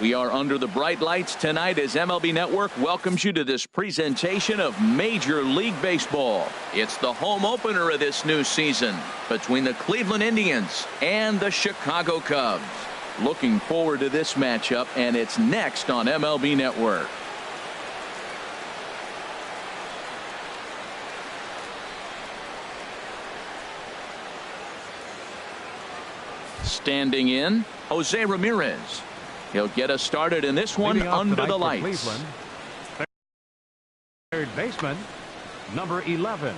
We are under the bright lights tonight as MLB Network welcomes you to this presentation of Major League Baseball. It's the home opener of this new season between the Cleveland Indians and the Chicago Cubs. Looking forward to this matchup, and it's next on MLB Network. Standing in, Jose Ramirez. He'll get us started in this one under the lights. Cleveland, third baseman, number 11.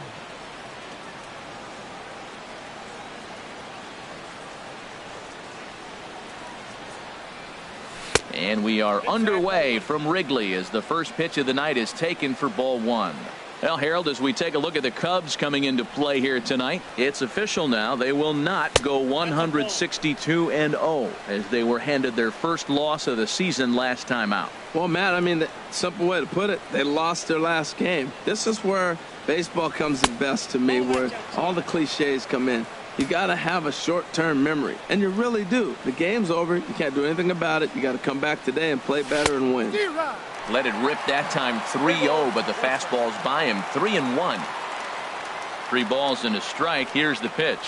And we are underway from Wrigley as the first pitch of the night is taken for ball one. Well, Harold, as we take a look at the Cubs coming into play here tonight, it's official now. They will not go 162-0 as they were handed their first loss of the season last time out. Well, Matt, I mean, the simple way to put it, they lost their last game. This is where baseball comes the best to me, where all the cliches come in. You got to have a short-term memory, and you really do. The game's over. You can't do anything about it. You got to come back today and play better and win. Let it rip that time 3-0, but the fastball's by him. 3-1. 3 balls and a strike. Here's the pitch.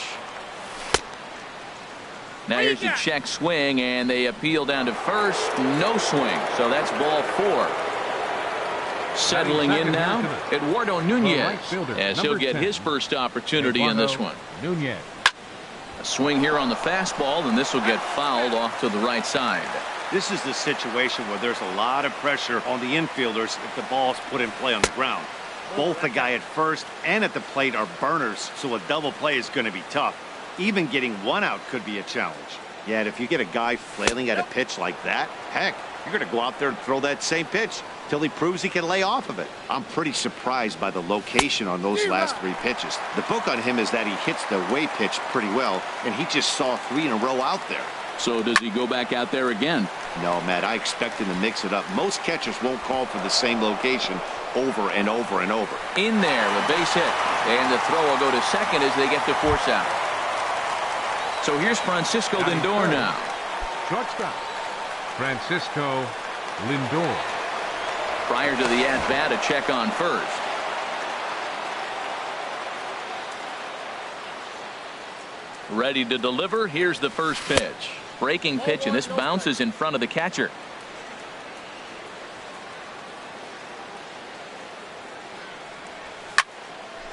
Now here's the check swing, and they appeal down to first. No swing, so that's ball 4. Settling in now, Eduardo Nunez, as he'll get his first opportunity in this one. Nunez. A swing here on the fastball, and this will get fouled off to the right side. This is the situation where there's a lot of pressure on the infielders if the ball's put in play on the ground. Both the guy at first and at the plate are burners, so a double play is going to be tough. Even getting one out could be a challenge. Yeah, and if you get a guy flailing at a pitch like that, heck, you're going to go out there and throw that same pitch till he proves he can lay off of it. I'm pretty surprised by the location on those last 3 pitches. The book on him is that he hits the away pitch pretty well, and he just saw 3 in a row out there. So does he go back out there again? No, Matt, I expect him to mix it up. Most catchers won't call for the same location over and over and over. In there, the base hit. And the throw will go to second as they get to force out. So here's Francisco Lindor now. Shortstop, Francisco Lindor. Prior to the at-bat, a check on first. Ready to deliver. Here's the first pitch. Breaking pitch, and this bounces in front of the catcher.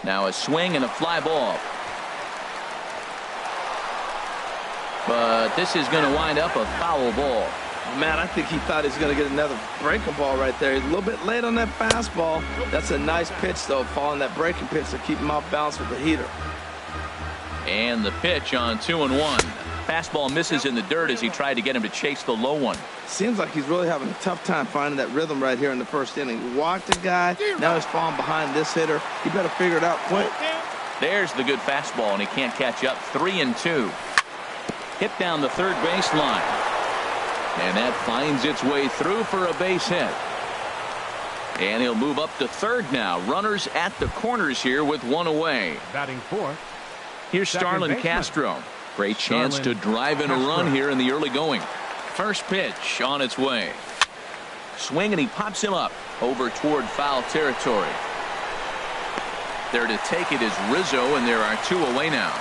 Now a swing and a fly ball. But this is going to wind up a foul ball. Man, I think he thought he was going to get another breaking ball right there. He's a little bit late on that fastball. That's a nice pitch, though, following that breaking pitch to keep him off balance with the heater. And the pitch on 2-1. Fastball misses in the dirt as he tried to get him to chase the low one. Seems like he's really having a tough time finding that rhythm right here in the first inning. He walked the guy. Now he's falling behind this hitter. He better figure it out quick. There's the good fastball, and he can't catch up. 3-2. Hit down the third baseline. And that finds its way through for a base hit. And he'll move up to third now. Runners at the corners here with 1 away. Batting fourth. Here's Starlin Castro. Great chance to drive in a run here in the early going. First pitch on its way. Swing, and he pops him up over toward foul territory. There to take it is Rizzo, and there are 2 away now.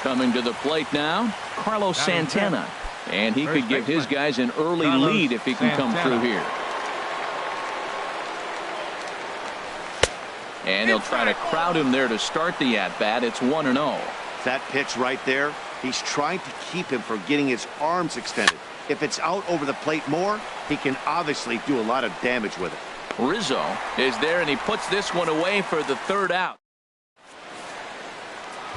Coming to the plate now, Carlos Santana. And he could give his guys an early lead if he can come through here. And he'll try to crowd him there to start the at-bat. It's 1-0. That pitch right there, he's trying to keep him from getting his arms extended. If it's out over the plate more, he can obviously do a lot of damage with it. Rizzo is there, and he puts this one away for the third out.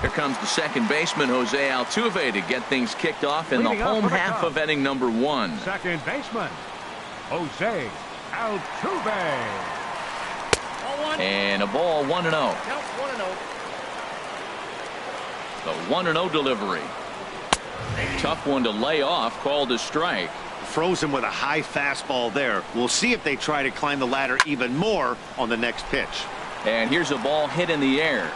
Here comes the second baseman, Jose Altuve, to get things kicked off in the home half of inning number 1. Second baseman, Jose Altuve. And a ball, 1-0. The 1-0 delivery. Tough one to lay off, called a strike. Froze him with a high fastball there. We'll see if they try to climb the ladder even more on the next pitch. And here's a ball hit in the air.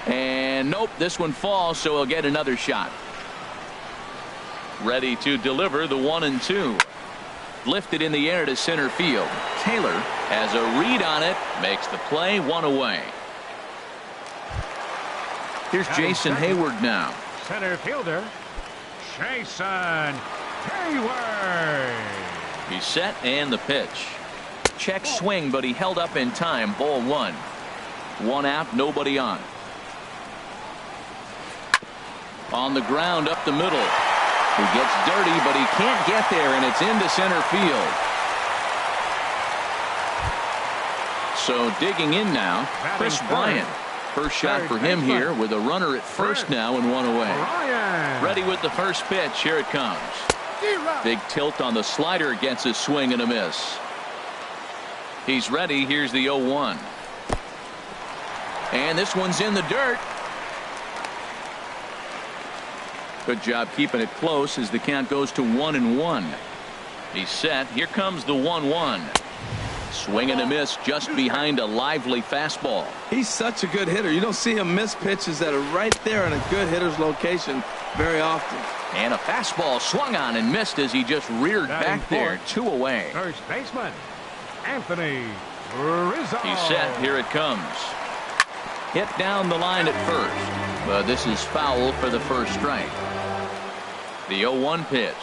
And nope, this one falls, so he'll get another shot. Ready to deliver the 1-2. Lifted in the air to center field. Taylor has a read on it. Makes the play, one away. Here's Jason Hayward now. Center fielder, Jason Hayward. He's set and the pitch. Check swing, but he held up in time. Ball one. One out, nobody on. On the ground up the middle. He gets dirty, but he can't get there, and it's into center field. So digging in now, Chris Bryant. First shot for him here with a runner at first now and one away. Ready with the first pitch. Here it comes. Big tilt on the slider, gets a swing and a miss. He's ready. Here's the 0-1. And this one's in the dirt. Good job keeping it close as the count goes to 1-1. He's set. Here comes the 1-1. Swing and a miss just behind a lively fastball. He's such a good hitter. You don't see him miss pitches that are right there in a good hitter's location very often. And a fastball swung on and missed as he just reared back there. 2 away. First baseman, Anthony Rizzo. He's set. Here it comes. Hit down the line at first, but this is foul for the first strike. The 0-1 pitch.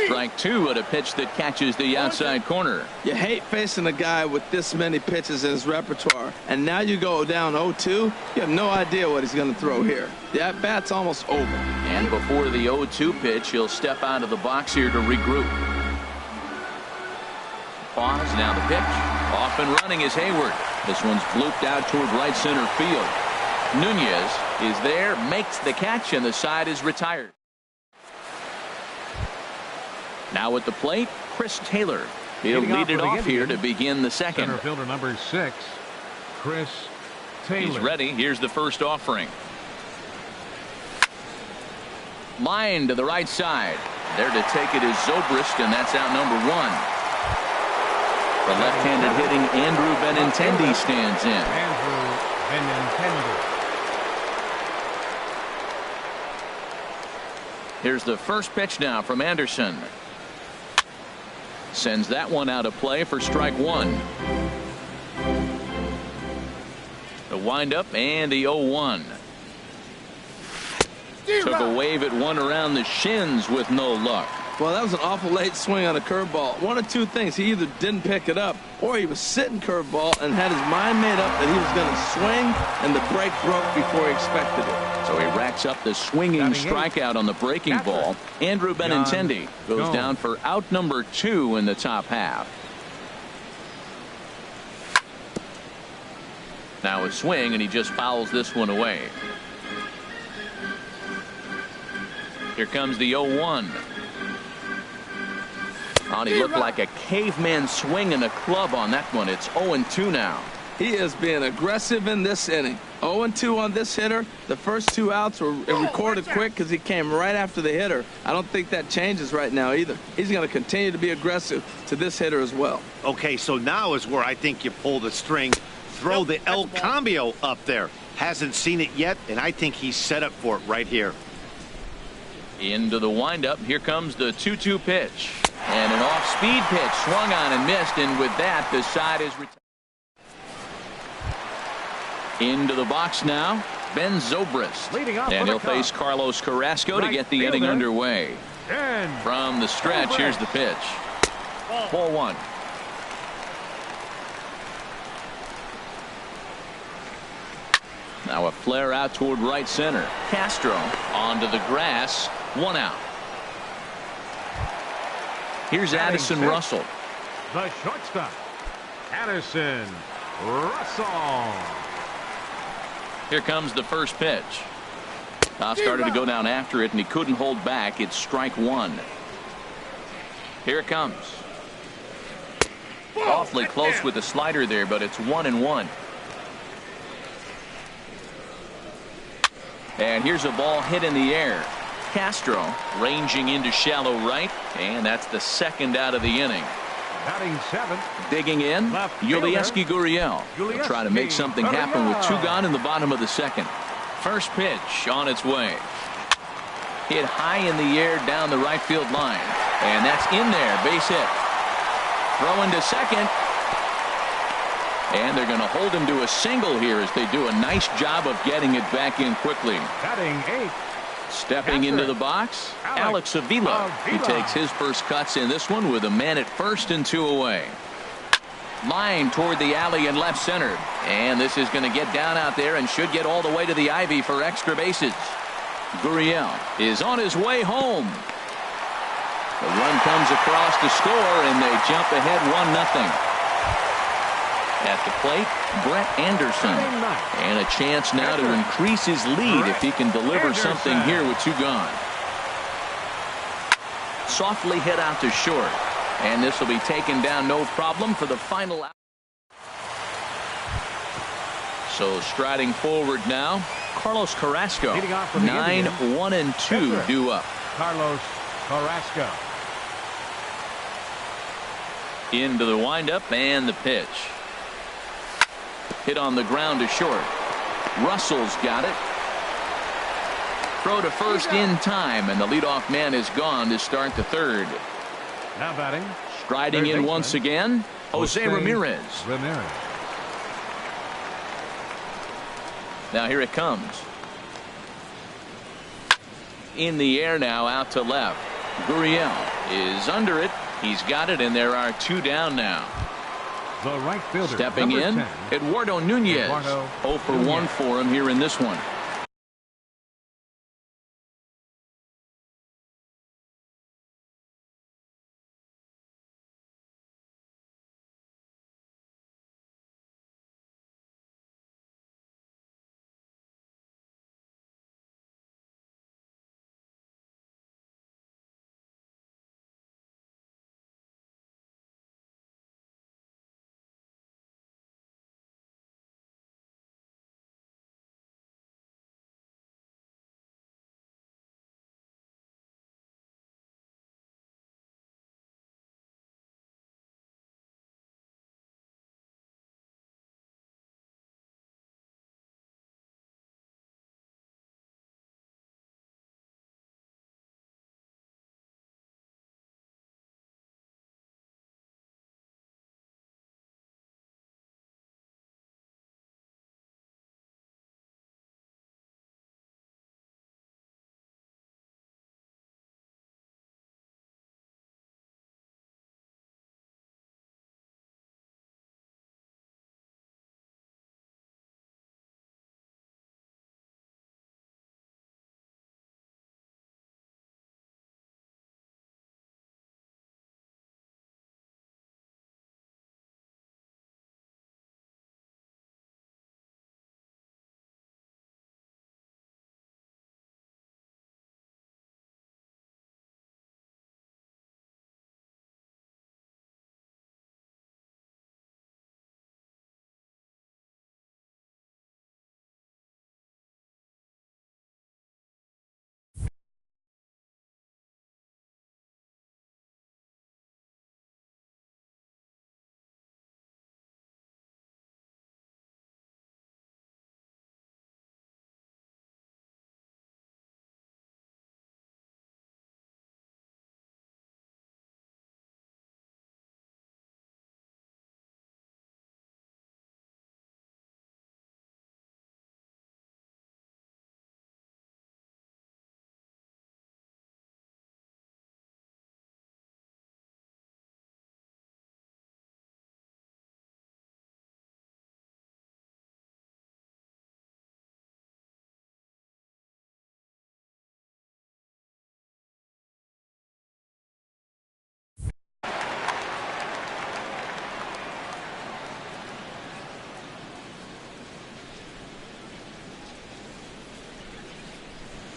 Strike two at a pitch that catches the outside corner. You hate facing a guy with this many pitches in his repertoire, and now you go down 0-2. You have no idea what he's going to throw here. The at-bat's almost over. And before the 0-2 pitch, he'll step out of the box here to regroup. Pause, now the pitch. Off and running is Hayward. This one's blooped out toward right center field. Nunez is there, makes the catch, and the side is retired. Now at the plate, Chris Taylor. He'll lead it off here to begin the second. Center fielder number 6, Chris Taylor. He's ready. Here's the first offering. Line to the right side. There to take it is Zobrist, and that's out number 1. The left-handed hitting Andrew Benintendi stands in. Andrew Benintendi. Here's the first pitch now from Anderson. Sends that one out of play for strike 1. The windup and the 0-1. Took a wave at one around the shins with no luck. Well, that was an awful late swing on a curveball. One of two things. He either didn't pick it up or he was sitting curveball and had his mind made up that he was going to swing, and the break broke before he expected it. So he racks up the swinging strikeout on the breaking ball. Andrew Benintendi goes down for out number 2 in the top half. Now a swing, and he just fouls this one away. Here comes the 0-1. Oh, he looked like a caveman swinging the club on that one. It's 0-2 now. He is being aggressive in this inning. 0-2 on this hitter. The first 2 outs were recorded quick because he came right after the hitter. I don't think that changes right now either. He's going to continue to be aggressive to this hitter as well. Okay, so now is where I think you pull the string. Throw the El Cambio up there. Hasn't seen it yet, and I think he's set up for it right here. Into the windup. Here comes the 2-2 pitch. And an off-speed pitch swung on and missed, and with that, the side is retired. Into the box now, Ben Zobrist. And he'll face Carlos Carrasco to get the inning underway. From the stretch, here's the pitch. Ball 1. Now a flare out toward right center. Castro onto the grass. 1 out. Here's Addison Russell. The shortstop, Addison Russell. Here comes the first pitch. Started to go down after it, and he couldn't hold back. It's strike 1. Here it comes. Awfully close with the slider there, but it's 1-1. And here's a ball hit in the air. Castro ranging into shallow right, and that's the second out of the inning. Batting 7th. Digging in, Yulieski Gurriel will try to make something happen with 2 gone in the bottom of the second. First pitch on its way. Hit high in the air down the right field line. And that's in there. Base hit. Throw into second. And they're going to hold him to a single here as they do a nice job of getting it back in quickly. Batting 8th. Stepping into the box, Alex Avila. He takes his first cuts in this one with a man at first and 2 away. Line toward the alley in left center. And this is going to get down out there and should get all the way to the ivy for extra bases. Gurriel is on his way home. The run comes across to score, and they jump ahead 1-0. At the plate, Brett Anderson. And a chance now to increase his lead if he can deliver something here with 2 gone. Softly hit out to short. And this will be taken down no problem for the final out. So striding forward now, Carlos Carrasco. 9-1-2 due up. Carlos Carrasco. Into the windup and the pitch. Hit on the ground to short. Russell's got it. Throw to first in time, and the leadoff man is gone to start the third. Now batting. Striding in once again, Jose Ramirez. Now here it comes. In the air now, out to left. Gurriel is under it. He's got it, and there are 2 down now. The right fielder. Stepping in, 10, Eduardo Nunez. 0 for 1 for him here in this one.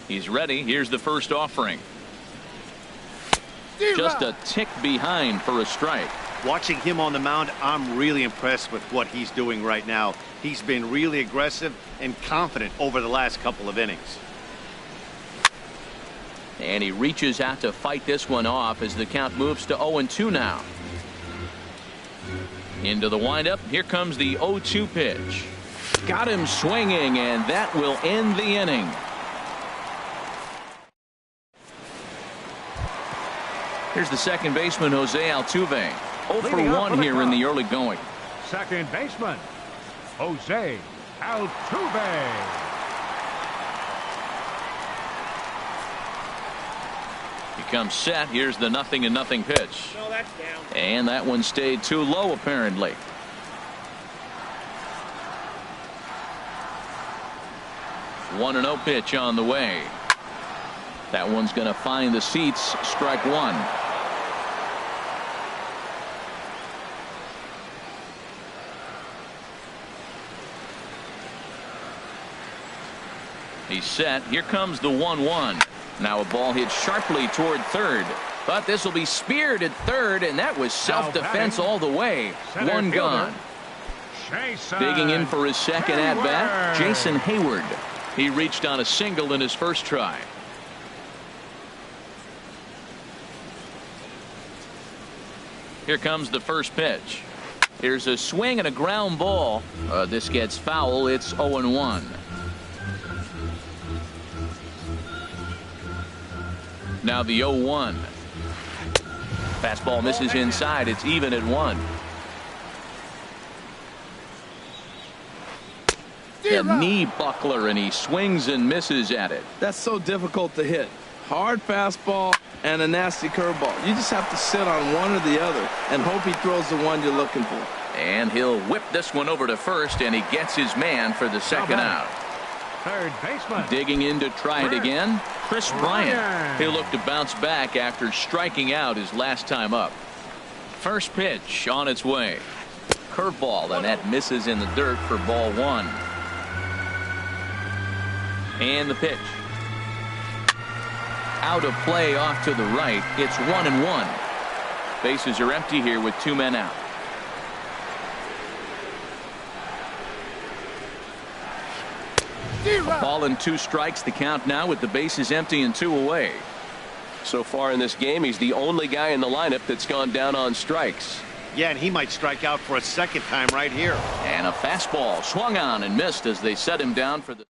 He's ready. Here's the first offering. Just a tick behind for a strike. Watching him on the mound, I'm really impressed with what he's doing right now. He's been really aggressive and confident over the last couple of innings. And he reaches out to fight this one off as the count moves to 0-2 now. Into the windup. Here comes the 0-2 pitch. Got him swinging, and that will end the inning. Here's the second baseman, Jose Altuve. 0 for 1 here in the early going. Second baseman, Jose Altuve. He comes set. Here's the 0-0 pitch. No, that's down. And that one stayed too low, apparently. One 1-0 pitch on the way. That one's going to find the seats. Strike one. He's set. Here comes the 1-1. Now a ball hit sharply toward third. But this will be speared at third, and that was self-defense all the way. One gone. Digging in for his second at-bat, Jason Hayward. He reached on a single in his first try. Here comes the first pitch. Here's a swing and a ground ball. This gets foul. It's 0-1. Now the 0-1. Fastball misses inside. It's even at 1. A knee buckler, and he swings and misses at it. That's so difficult to hit. Hard fastball and a nasty curveball. You just have to sit on one or the other and hope he throws the one you're looking for. And he'll whip this one over to first, and he gets his man for the second out. Third baseman. Digging in to try it again, Chris Bryant. He'll look to bounce back after striking out his last time up. First pitch on its way. Curveball, and that misses in the dirt for ball one. And the pitch. Out of play off to the right. It's 1-1. Bases are empty here with 2 men out. A ball and 2 strikes. The count now with the bases empty and 2 away. So far in this game, he's the only guy in the lineup that's gone down on strikes. Yeah, and he might strike out for a second time right here. And a fastball swung on and missed as they set him down for the.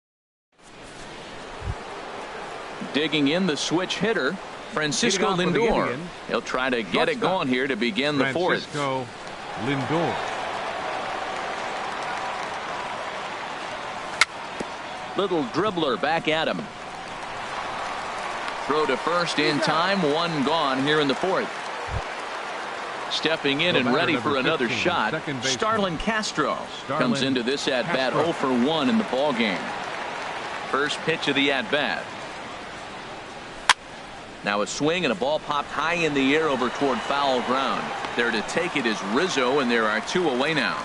Digging in the switch hitter, Francisco Lindor. He'll try to get it going here to begin the fourth. Francisco Lindor. Little dribbler back at him. Throw to first in time. 1 gone here in the fourth. Stepping in and ready for another shot, Starlin Castro comes into this at-bat 0 for 1 in the ballgame. First pitch of the at-bat. Now a swing and a ball popped high in the air over toward foul ground. There to take it is Rizzo, and there are 2 away now.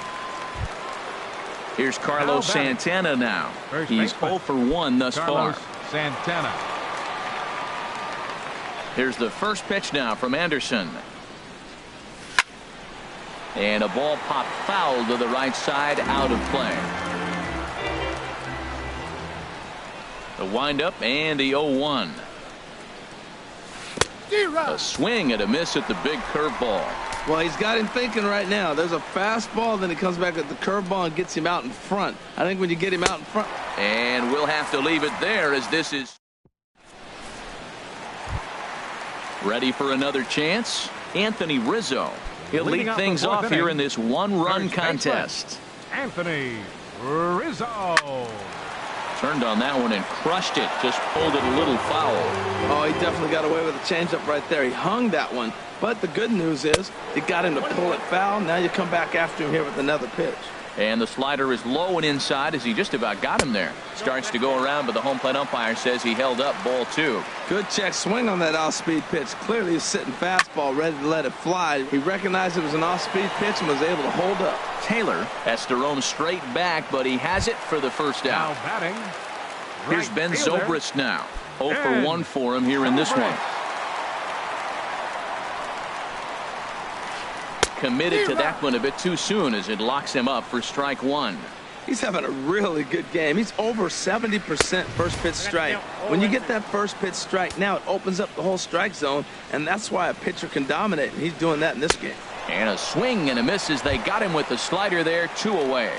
Here's Carlos Santana now. He's 0 for 1 thus far. Santana. Here's the first pitch now from Anderson. And a ball popped foul to the right side, out of play. The windup and the 0-1. A swing and a miss at the big curveball. Well, he's got him thinking right now. There's a fastball, then he comes back at the curveball and gets him out in front. I think when you get him out in front. And we'll have to leave it there as this is ready for another chance. Anthony Rizzo. He'll lead things off here in this 1-run contest. Anthony Rizzo. Turned on that one and crushed it. Just pulled it a little foul. Oh, he definitely got away with a changeup right there. He hung that one. But the good news is you got him to pull it foul. Now you come back after him here with another pitch. And the slider is low and inside as he just about got him there. Starts to go around, but the home plate umpire says he held up ball 2. Good check swing on that off-speed pitch. Clearly he's sitting fastball ready to let it fly. He recognized it was an off-speed pitch and was able to hold up. Taylor has to roam straight back, but he has it for the first out. Now batting. Here's Ben Zobrist now. 0 for 1 for him here in this one. Committed to that one a bit too soon as it locks him up for strike 1. He's having a really good game. He's over 70% first pitch strike. When you get that first pitch strike, now it opens up the whole strike zone, and that's why a pitcher can dominate, and he's doing that in this game. And a swing and a miss as they got him with the slider there, 2 away.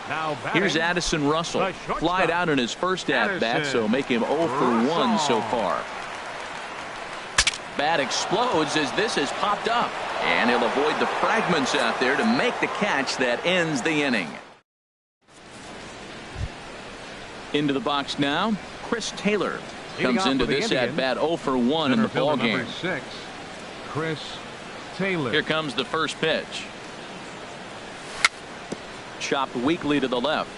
Now here's Addison Russell. Flied out in his first at-bat, so make him 0 for 1 so far. bat explodes as this has popped up. And he'll avoid the fragments out there to make the catch that ends the inning. Into the box now, Chris Taylor comes into this at bat 0 for 1 in the ball game. Number 6, Chris Taylor. Here comes the first pitch. Chopped weakly to the left.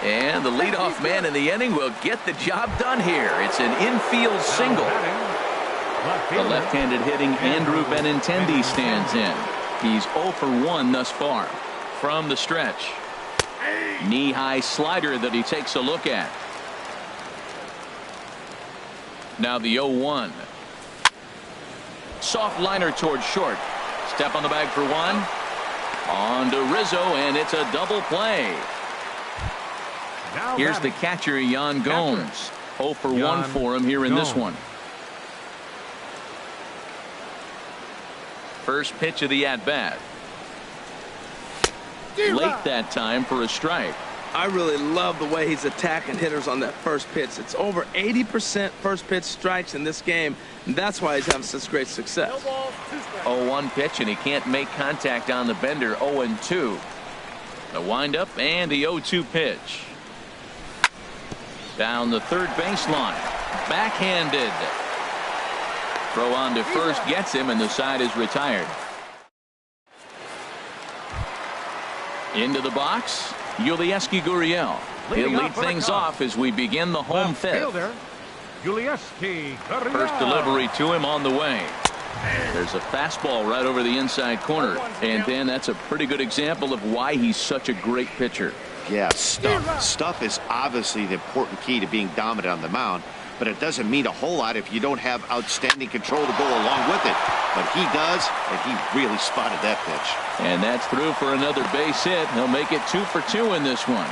And the leadoff man in the inning will get the job done here. It's an infield single. The left-handed hitting Andrew Benintendi stands in. He's 0 for 1 thus far. From the stretch. Knee-high slider that he takes a look at. Now the 0-1. Soft liner towards short. Step on the bag for one. On to Rizzo, and it's a double play. Here's the catcher, Yan Gomes. 0 for 1 for him here in this one. First pitch of the at-bat. Late that time for a strike. I really love the way he's attacking hitters on that first pitch. It's over 80% first pitch strikes in this game, and that's why he's having such great success. 0-1 pitch, and he can't make contact on the bender. 0-2. The windup and the 0-2 pitch. Down the third baseline. Backhanded. Throw on to first gets him, and the side is retired. Into the box, Yulieski Gurriel. He'll lead things off as we begin the home fifth. First delivery to him on the way. There's a fastball right over the inside corner, and then that's a pretty good example of why he's such a great pitcher. Yeah, stuff. Stuff is obviously the important key to being dominant on the mound, but it doesn't mean a whole lot if you don't have outstanding control to go along with it. But he does, and he really spotted that pitch. And that's through for another base hit. He'll make it 2 for 2 in this one.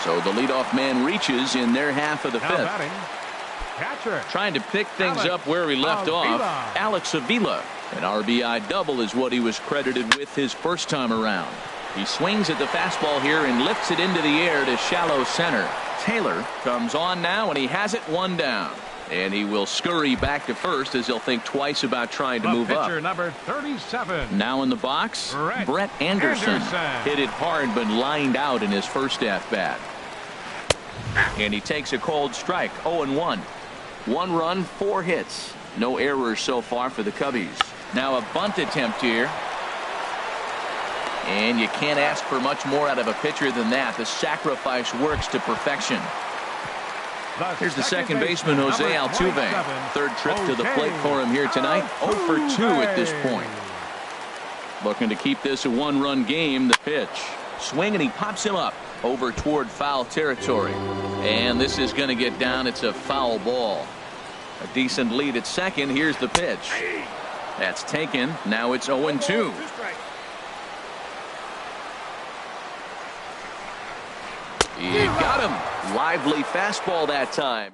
So the leadoff man reaches in their half of the fifth. Trying to pick things up where he left off. Alex Avila. An RBI double is what he was credited with his first time around. He swings at the fastball here and lifts it into the air to shallow center. Taylor comes on now, and he has it one down. And he will scurry back to first as he'll think twice about trying to move up. Number 37. Now in the box, Brett Anderson. Hit it hard but lined out in his first at-bat. And he takes a cold strike. 0-1. 1 run, 4 hits. No errors so far for the Cubbies. Now a bunt attempt here. And you can't ask for much more out of a pitcher than that. The sacrifice works to perfection. Here's the second baseman, Jose Altuve. Third trip to the plate for him here tonight. 0 for 2 at this point. Looking to keep this a 1-run game. The pitch. Swing, and he pops him up over toward foul territory. And this is going to get down. It's a foul ball. A decent lead at second. Here's the pitch. That's taken. Now it's 0-2. He got him. Lively fastball that time.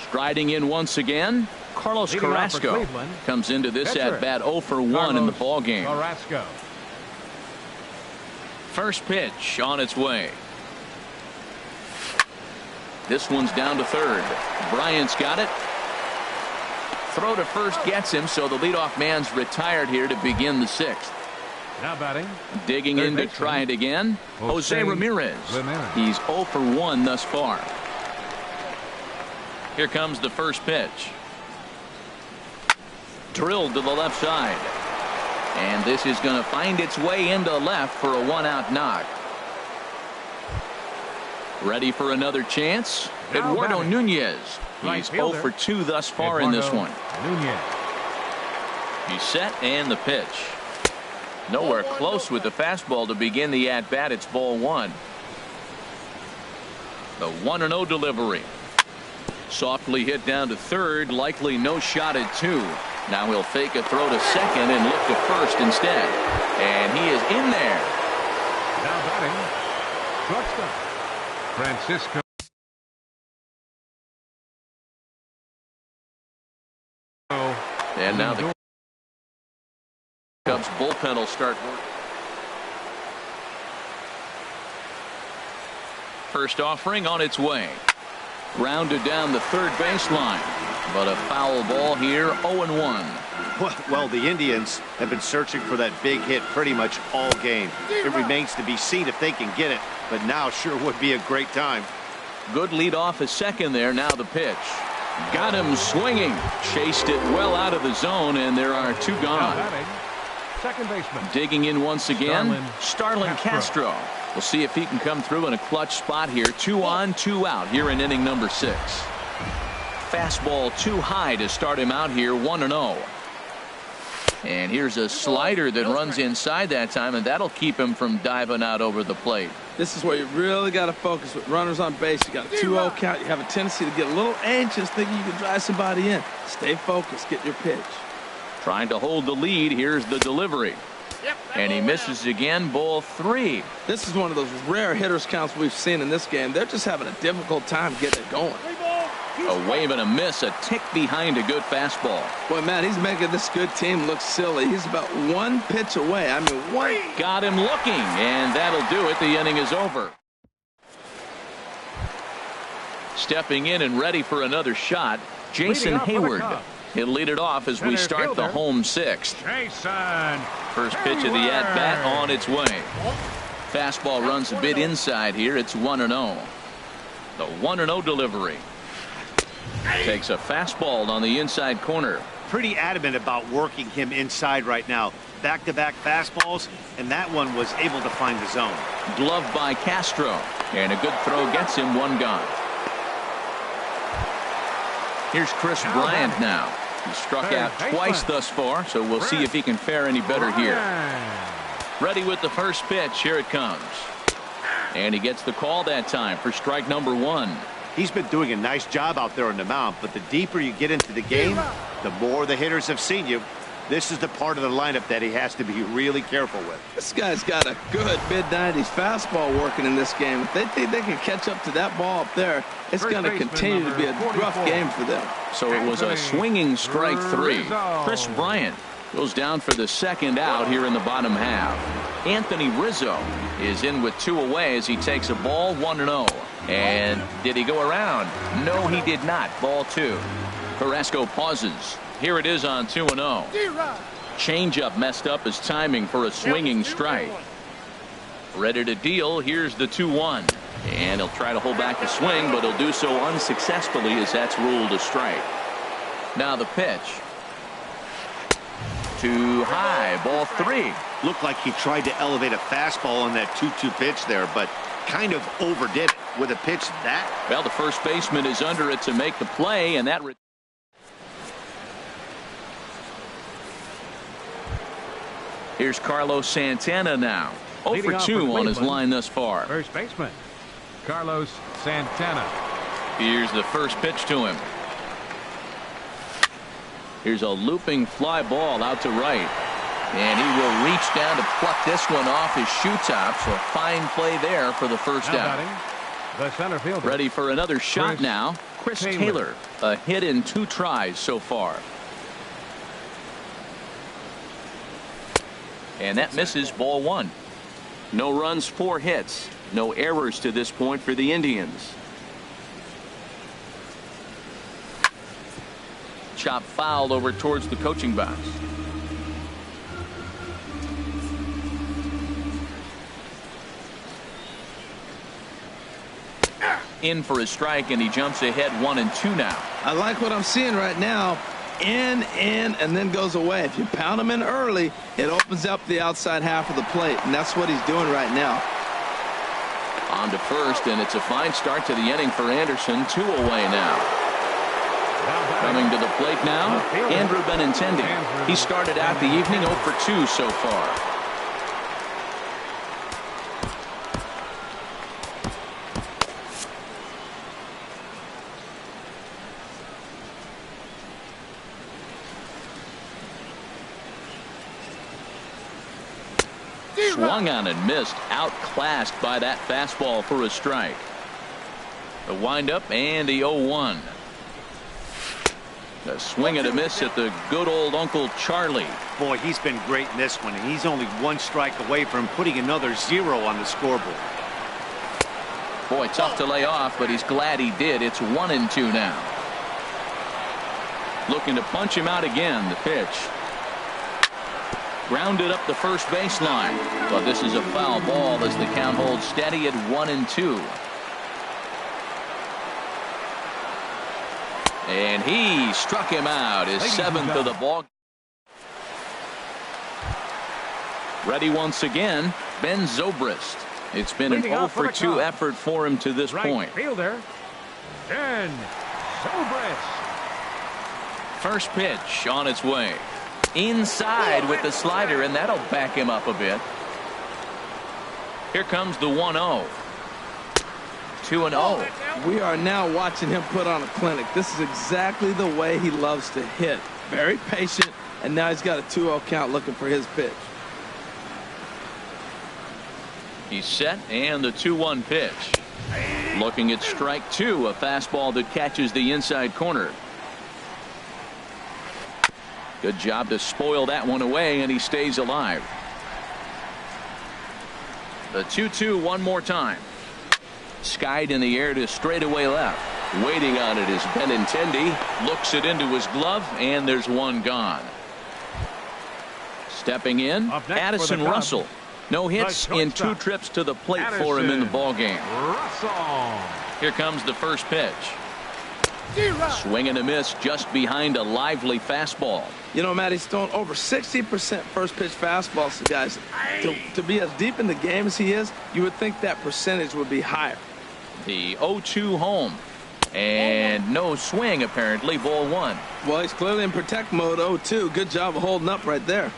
Striding in once again, Carlos Carrasco comes into this at bat 0 for 1 in the ball game. First pitch on its way. This one's down to third. Bryant's got it. Throw to first gets him, so the leadoff man's retired here to begin the sixth. Now batting. Digging in to try it again. Jose Ramirez. He's 0 for 1 thus far. Here comes the first pitch. Drilled to the left side. And this is going to find its way into left for a 1-out knock. Ready for another chance? Eduardo Nunez. He's 0 for 2 thus far in this one. He's set, and the pitch. Nowhere close with the fastball to begin the at-bat. It's ball 1. The 1-0 delivery. Softly hit down to third. Likely no shot at 2. Now he'll fake a throw to second and look to first instead. And he is in there. Now batting. Shortstop. Francisco. And now the Cubs bullpen will start work. First offering on its way. Grounded down the third baseline. But a foul ball here, 0-1. Well, the Indians have been searching for that big hit pretty much all game. It remains to be seen if they can get it, but now sure would be a great time. Good lead off at second there. Now the pitch. Got him swinging. Chased it well out of the zone, and there are two gone. Second baseman. Digging in once again, Starlin Castro. We'll see if he can come through in a clutch spot here. 2 on, 2 out here in inning number 6. Fastball too high to start him out here, 1-0. And here's a slider that runs inside that time, and that'll keep him from diving out over the plate. This is where you really got to focus with runners on base. You got a 2-0 count. You have a tendency to get a little anxious thinking you can drive somebody in. Stay focused. Get your pitch. Trying to hold the lead. Here's the delivery. And he misses again. Ball 3. This is one of those rare hitters counts we've seen in this game. They're just having a difficult time getting it going. A wave and a miss, a tick behind a good fastball. Boy, man, he's making this good team look silly. He's about one pitch away. I mean, one. Got him looking, and that'll do it. The inning is over. Stepping in and ready for another shot, Jason Hayward. He'll lead it off as we start the home 6th. First pitch of the at-bat on its way. Fastball runs a bit inside here. It's 1-0. The 1-0 delivery. Takes a fastball on the inside corner. Pretty adamant about working him inside right now. Back-to-back fastballs, and that one was able to find the zone. Gloved by Castro, and a good throw gets him 1 gone. Here's Chris Bryant now. He struck out twice thus far, so we'll see if he can fare any better here. Ready with the first pitch. Here it comes. And he gets the call that time for strike number 1. He's been doing a nice job out there on the mound, but the deeper you get into the game, the more the hitters have seen you. This is the part of the lineup that he has to be really careful with. This guy's got a good mid-90s fastball working in this game. If they think they can catch up to that ball up there, it's going to continue to be a rough game for them. So it was a swinging strike 3. Chris Bryant goes down for the second out here in the bottom half. Anthony Rizzo is in with 2 away as he takes a ball, 1-0. And did he go around? No, he did not. Ball 2. Carrasco pauses. Here it is on 2-0. Changeup messed up his timing for a swinging strike. Ready to deal. Here's the 2-1. And he'll try to hold back the swing, but he'll do so unsuccessfully as that's ruled a strike. Now the pitch. Too high. Ball 3. Looked like he tried to elevate a fastball on that 2-2 pitch there, but kind of overdid it with a pitch that. Well, the first baseman is under it to make the play, and that. Here's Carlos Santana now. 0 for 2 on his line thus far. First baseman, Carlos Santana. Here's the first pitch to him. Here's a looping fly ball out to right. And he will reach down to pluck this one off his shoe top. So a fine play there for the first out. The center fielder. Ready for another shot now. Chris Taylor. A hit in 2 tries so far. And that misses, ball 1. No runs, 4 hits. No errors to this point for the Indians. Chop fouled over towards the coaching box. In for a strike, and he jumps ahead 1-2 now. I like what I'm seeing right now. In, and then goes away. If you pound him in early, it opens up the outside half of the plate, and that's what he's doing right now. On to first, and it's a fine start to the inning for Anderson. 2 away now. Coming to the plate now, Andrew Benintendi. He started out the evening 0 for 2 so far. Swung on and missed, outclassed by that fastball for a strike. The windup and the 0-1. A swing and a miss at the good old Uncle Charlie. Boy, he's been great in this one, and he's only 1 strike away from putting another 0 on the scoreboard. Boy, tough to lay off, but he's glad he did. It's 1-2 now. Looking to punch him out again. The pitch. Grounded up the first baseline. But this is a foul ball as the count holds steady at 1-2. And he struck him out. His 7th of the ball. Ready once again, Ben Zobrist. It's been an 0-for-2 effort for him to this point. Fielder, Ben Zobrist. First pitch on its way. Inside with the slider, and that'll back him up a bit. Here comes the 1-0. 2-0. We are now watching him put on a clinic. This is exactly the way he loves to hit. Very patient, and now he's got a 2-0 count looking for his pitch. He's set, and the 2-1 pitch. Looking at strike 2, a fastball that catches the inside corner. Good job to spoil that one away, and he stays alive. The 2-2 one more time. Skied in the air to straightaway left. Waiting on it is Benintendi. Looks it into his glove, and there's one gone. Stepping in, Addison Russell. No hits in 2 trips to the plate for him in the ballgame. Here comes the first pitch. Swing and a miss just behind a lively fastball. You know, Matt, he's thrown over 60% first pitch fastballs. So guys, to be as deep in the game as he is, you would think that percentage would be higher. The 0-2 home. And no swing, apparently. Ball 1. Well, he's clearly in protect mode. 0-2. Good job of holding up right there.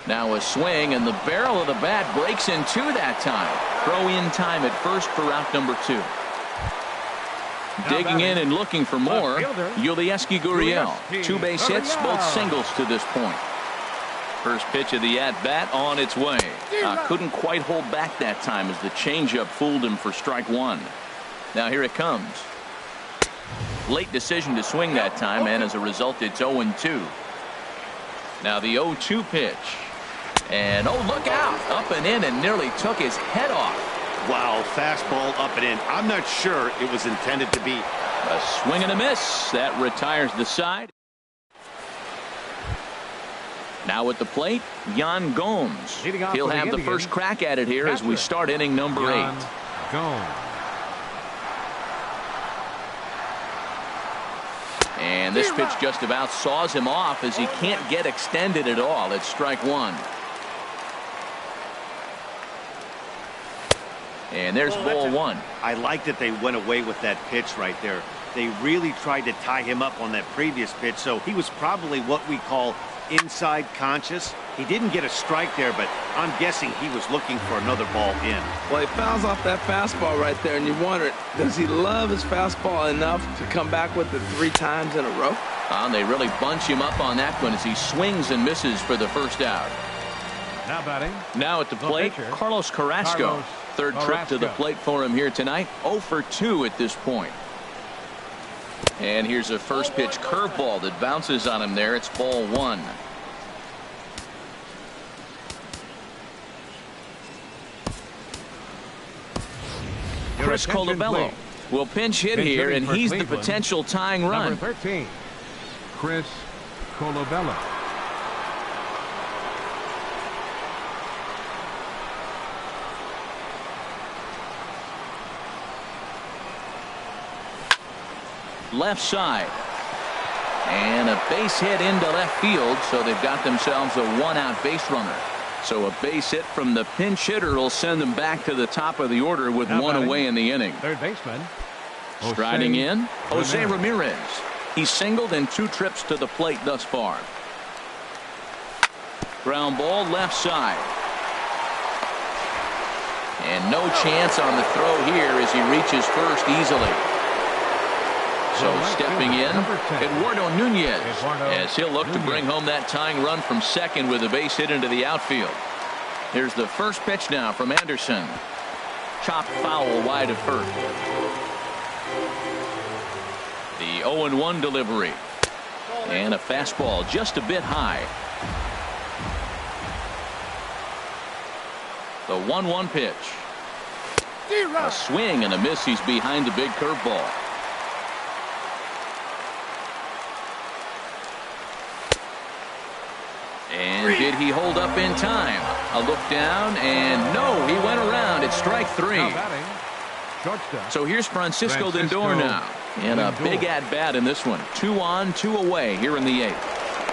Now a swing, and the barrel of the bat breaks in 2 that time. Throw in time at first for out number 2. Digging in and looking for more, Yulieski Gurriel. 2 base hits, both singles to this point. First pitch of the at-bat on its way. Couldn't quite hold back that time as the changeup fooled him for strike 1. Now here it comes. Late decision to swing that time, and as a result, it's 0-2. Now the 0-2 pitch. And oh, look out! Up and in, and nearly took his head off. Wow, fastball up and in. I'm not sure it was intended to be. A swing and a miss. That retires the side. Now at the plate, Yan Gomes. He'll have the first crack at it here as we start inning number 8. And this pitch just about saws him off as he can't get extended at all. It's strike 1. And there's ball 1. I like that they went away with that pitch right there. They really tried to tie him up on that previous pitch, so he was probably what we call inside conscious. He didn't get a strike there, but I'm guessing he was looking for another ball in. Well, he fouls off that fastball right there, and you wonder, does he love his fastball enough to come back with it 3 times in a row? They really bunch him up on that one as he swings and misses for the first out. Now batting. Now at the plate, Carlos Carrasco. Third trip to the plate for him here tonight. 0-for-2 at this point. And here's a first pitch curveball that bounces on him there. It's ball 1. Chris Colabello will pinch hit here, and he's the potential tying run. Number 13, Chris Colabello. Left side. And a base hit into left field, so they've got themselves a 1-out base runner. So a base hit from the pinch hitter will send them back to the top of the order with 1 away in the inning. Third baseman. Striding in, Jose Ramirez. He's singled in 2 trips to the plate thus far. Ground ball left side. And no chance on the throw here as he reaches first easily. So stepping in, Eduardo Nunez, as he'll look to bring home that tying run from second with a base hit into the outfield. Here's the first pitch now from Anderson. Chopped foul wide of first. The 0-1 delivery. And a fastball just a bit high. The 1-1 pitch. A swing and a miss. He's behind the big curveball. And did he hold up in time? A look down, and no, he went around. It's strike three. So here's Francisco Lindor now. And a big at-bat in this one. 2 on, 2 away here in the 8th.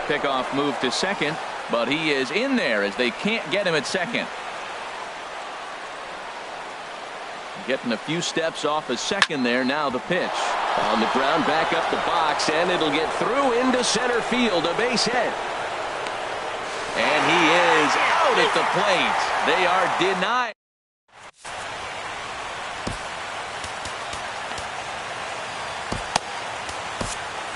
Pickoff move to second, but he is in there as they can't get him at second. Getting a few steps off of second there. Now the pitch. On the ground, back up the box, and it'll get through into center field. A base hit. And he is out at the plate. They are denied.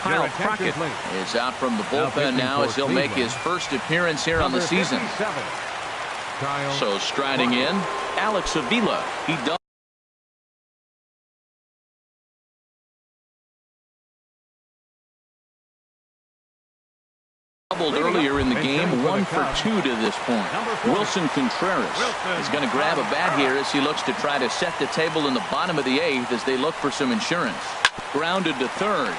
Kyle Crockett is out from the bullpen now as he'll make his first appearance here on the season. So striding in, Alex Avila. He does. Earlier in the game, 1 for 2 to this point. Wilson Contreras is going to grab a bat here as he looks to try to set the table in the bottom of the 8th as they look for some insurance. Grounded to third.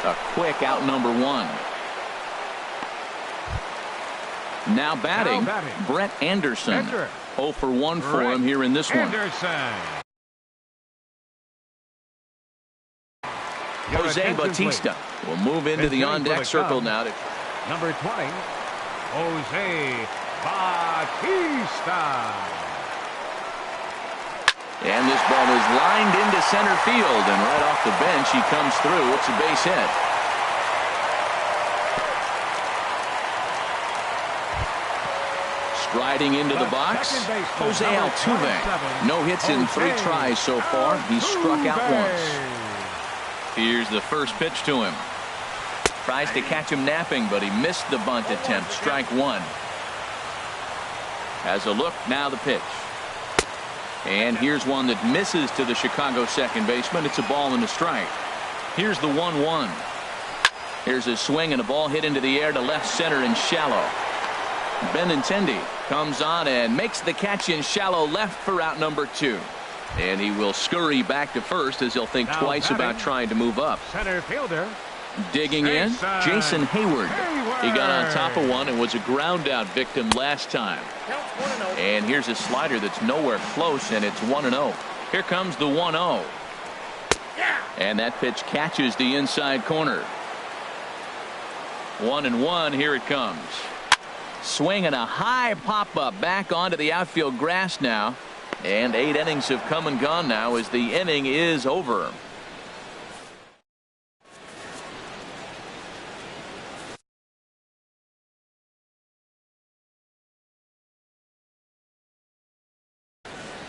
A quick out number 1. Now batting, Brett Anderson. 0 for 1 for him here in this one. Jose Bautista will move into the on-deck circle now. Number 20, Jose Bautista. And this ball is lined into center field, and right off the bench he comes through. It's a base hit. Striding into the box, Jose Altuve. No hits in 3 tries so far. He's struck out once. Here's the first pitch to him. Tries to catch him napping, but he missed the bunt attempt. Strike 1. Has a look, now the pitch. And here's one that misses to the Chicago second baseman. It's a ball and a strike. Here's the 1-1. Here's a swing and a ball hit into the air to left center and shallow. Benintendi comes on and makes the catch in shallow left for out number 2. And he will scurry back to first as he'll think twice about trying to move up. Center fielder. Digging in, Jason Hayward. He got on top of one and was a ground out victim last time. And here's a slider that's nowhere close, and it's 1-0. Here comes the 1-0. And that pitch catches the inside corner. 1-1. Here it comes. Swing and a high pop up back onto the outfield grass now. And 8 innings have come and gone now as the inning is over.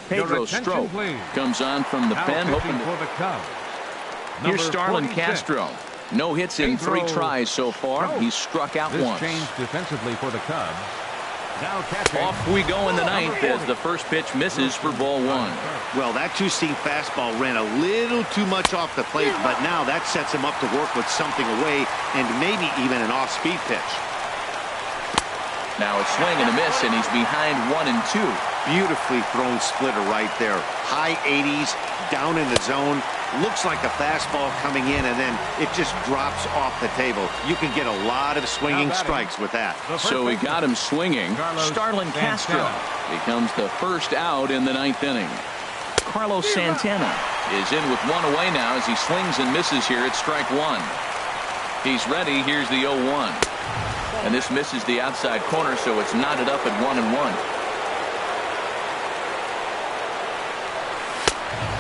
Pedro Strop comes on from the pen, hoping to. Here's Starlin Castro. No hits in 3 tries so far. He's struck out once. Defensively for the Cubs. Off we go in the 9th as the first pitch misses for ball 1. Well, that two-seam fastball ran a little too much off the plate, but now that sets him up to work with something away and maybe even an off-speed pitch. Now a swing and a miss, and he's behind 1 and 2. Beautifully thrown splitter right there. High 80s, down in the zone. Looks like a fastball coming in, and then it just drops off the table. You can get a lot of swinging strikes with that. So we got him swinging. Starlin Castro becomes the first out in the 9th inning. Carlos Santana is in with 1 away now as he swings and misses here at strike 1. He's ready. Here's the 0-1. And this misses the outside corner, so it's knotted up at 1-1.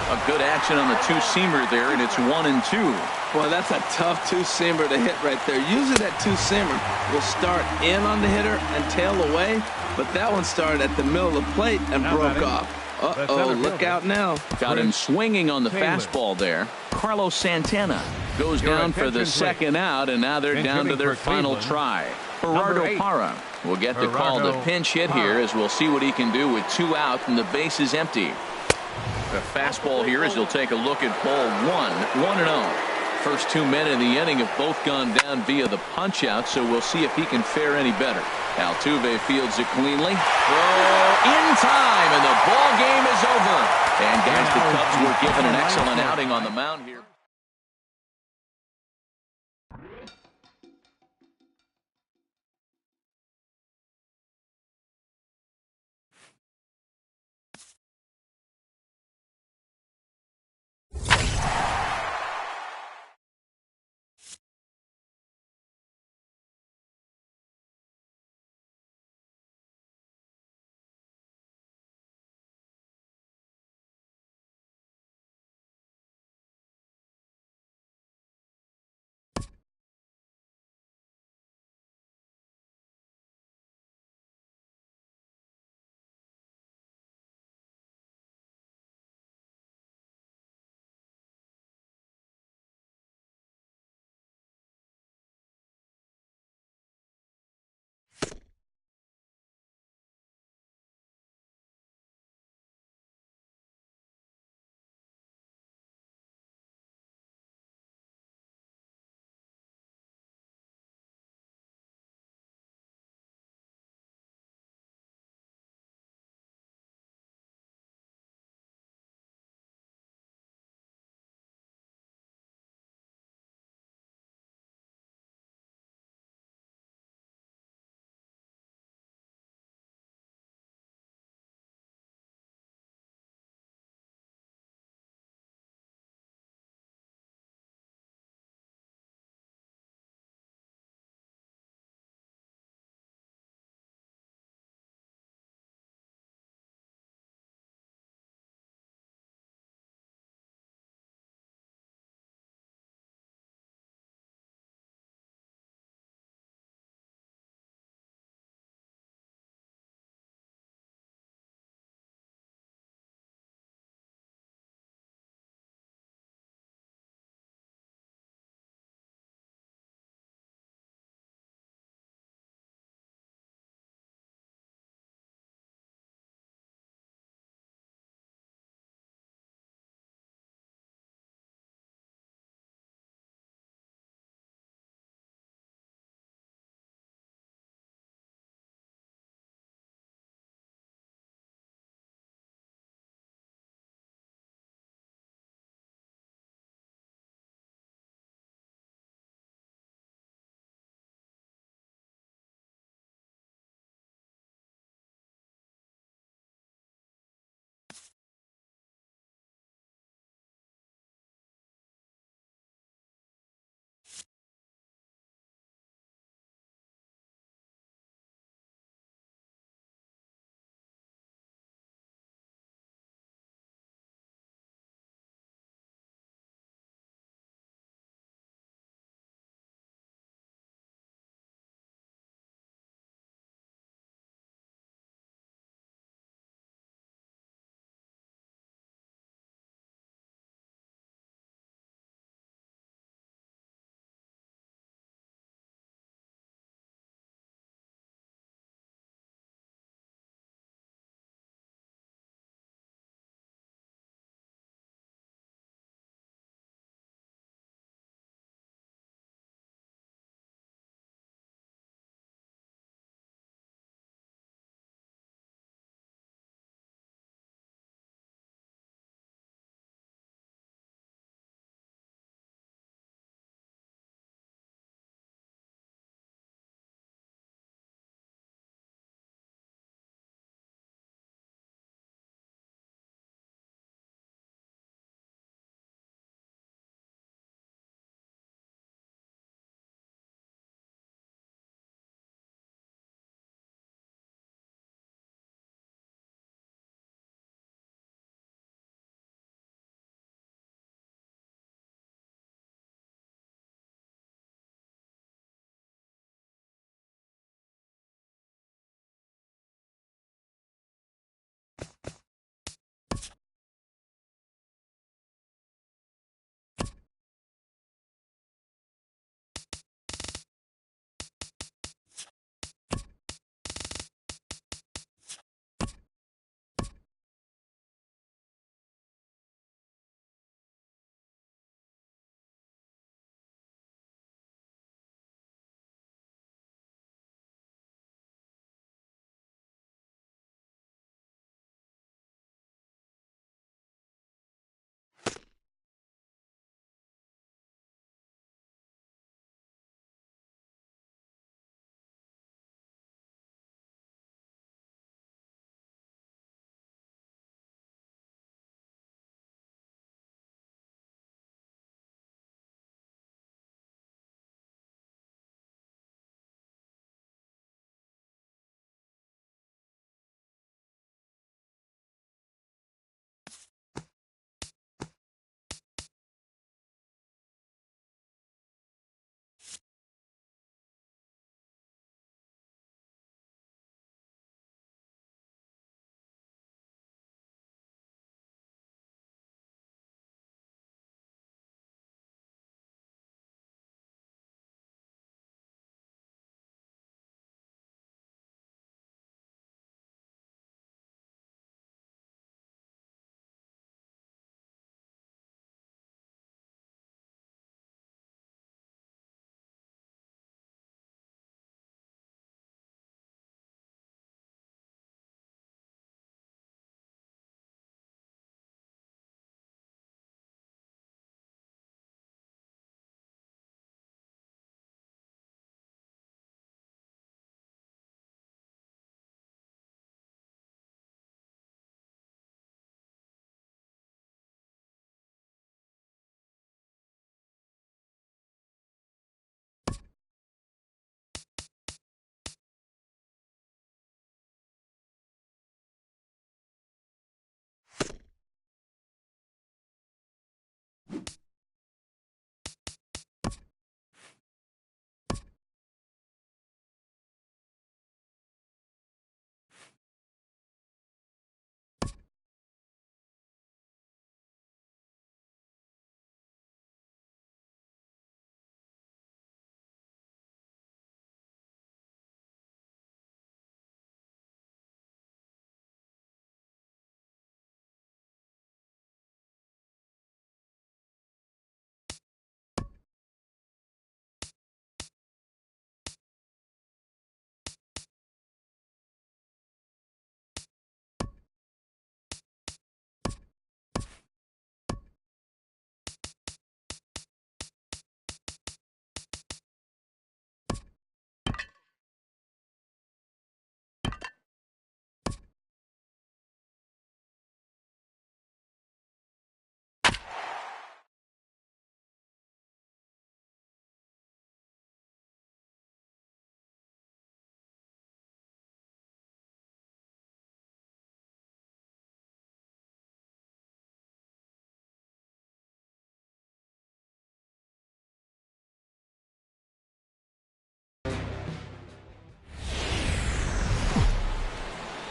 A good action on the two-seamer there, and it's 1-2. Boy, that's a tough two-seamer to hit right there. Usually that two-seamer will start in on the hitter and tail away, but that one started at the middle of the plate and broke off. Uh-oh, look out now. Got him swinging on the fastball there. Carlos Santana goes down for the second out, and now they're down to their final try. Gerardo Parra will get the call to pinch hit here as we'll see what he can do with 2 out and the base is empty. The fastball here as he'll take a look at ball 1. 1-0. first 2 men in the inning have both gone down via the punch-out, so we'll see if he can fare any better. Altuve fields it cleanly. Throw in time, and the ball game is over. And guys, the Cubs were given an excellent outing on the mound here.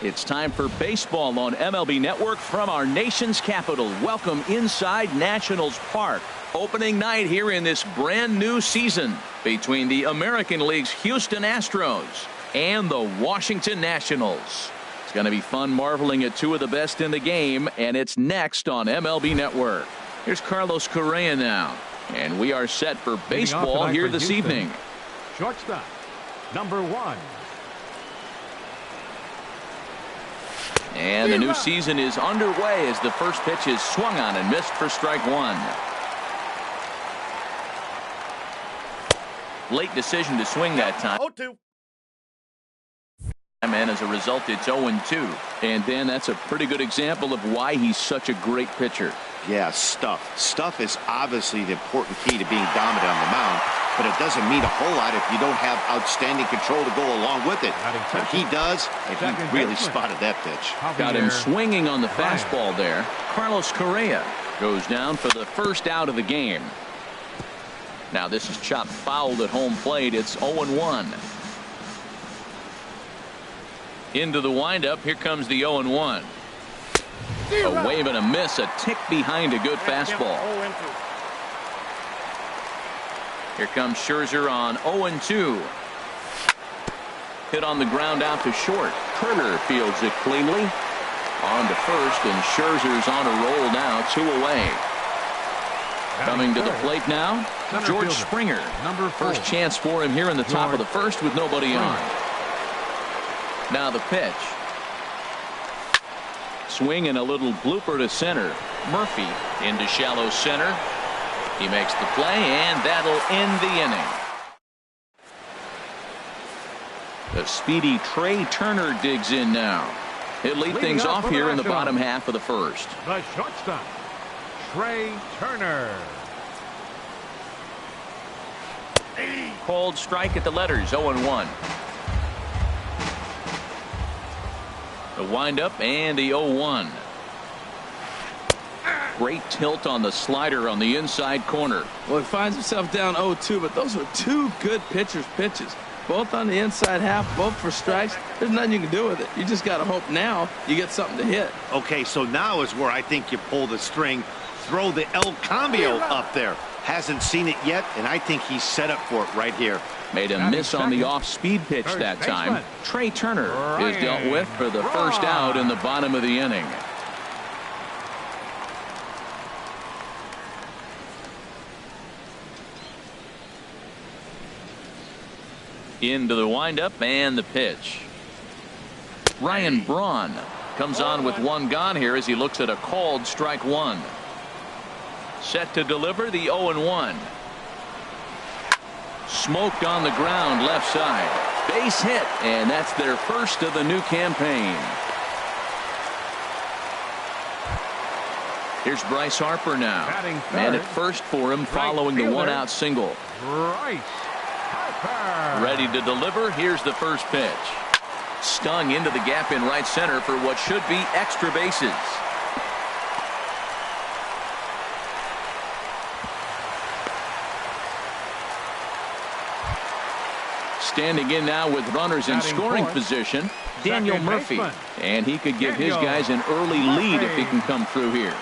It's time for baseball on MLB Network from our nation's capital. Welcome inside Nationals Park. Opening night here in this brand new season between the American League's Houston Astros and the Washington Nationals. It's going to be fun marveling at two of the best in the game, and it's next on MLB Network. Here's Carlos Correa now, and we are set for baseball here this evening. Shortstop, number 1. And the new season is underway as the first pitch is swung on and missed for strike 1. Late decision to swing that time. 0-2. And as a result, it's 0-2. And then that's a pretty good example of why he's such a great pitcher. Yeah, stuff. Stuff is obviously the important key to being dominant on the mound, but it doesn't mean a whole lot if you don't have outstanding control to go along with it. But he does, and he really spotted that pitch. Got him swinging on the fastball there. Carlos Correa goes down for the first out of the game. Now this is chopped foul at home plate. It's 0-1. Into the windup. Here comes the 0-1. A wave and a miss, a tick behind a good fastball. Here comes Scherzer on 0-2. Hit on the ground out to short. Turner fields it cleanly. On to first, and Scherzer's on a roll now, 2 away. Coming to the plate now, George Springer. First chance for him here in the top of the first with nobody on. Now the pitch. Swing and a little blooper to center. Murphy into shallow center. He makes the play, and that'll end the inning. The speedy Trey Turner digs in now. He'll lead things off here in the bottom half of the first. The shortstop, Trey Turner. Called strike at the letters, 0-1. The windup and the 0-1. Great tilt on the slider on the inside corner. Well, he finds himself down 0-2, but those are two good pitchers' pitches. Both on the inside half, both for strikes. There's nothing you can do with it. You just got to hope now you get something to hit. Okay, so now is where I think you pull the string. Throw the El Cambio up there. Hasn't seen it yet, and I think he's set up for it right here. Made a miss on the off-speed pitch that time. Trey Turner is dealt with for the first out in the bottom of the inning. Into the windup and the pitch. Ryan Braun comes on with one gone here as he looks at a called strike 1. Set to deliver the 0-1. Smoked on the ground left side. Base hit, and that's their first of the new campaign. Here's Bryce Harper now. Man at first for him following the one-out single. Bryce Harper. Ready to deliver. Here's the first pitch. Stung into the gap in right center for what should be extra bases. standing in now with runners in scoring position, Daniel Murphy. And he could give his guys an early lead if he can come through here.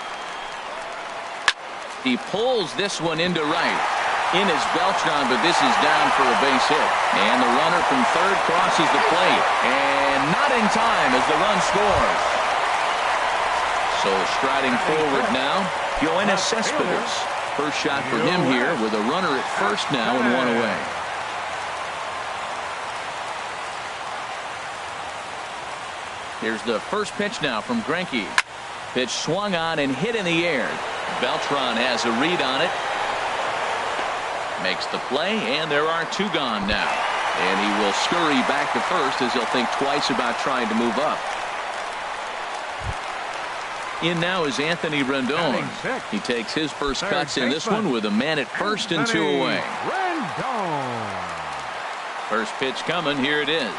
He pulls this one into right. In is Beltran, but this is down for a base hit. And the runner from third crosses the plate. And not in time as the run scores. So striding forward now, Yoenis Cespedes. First shot for him here with a runner at first now and one away. Here's the first pitch now from Greinke. Pitch swung on and hit in the air. Beltran has a read on it. Makes the play, and there are two gone now. And he will scurry back to first as he'll think twice about trying to move up. In now is Anthony Rendon. He takes his first cuts in this one with a man at first and two away. First pitch coming. Here it is.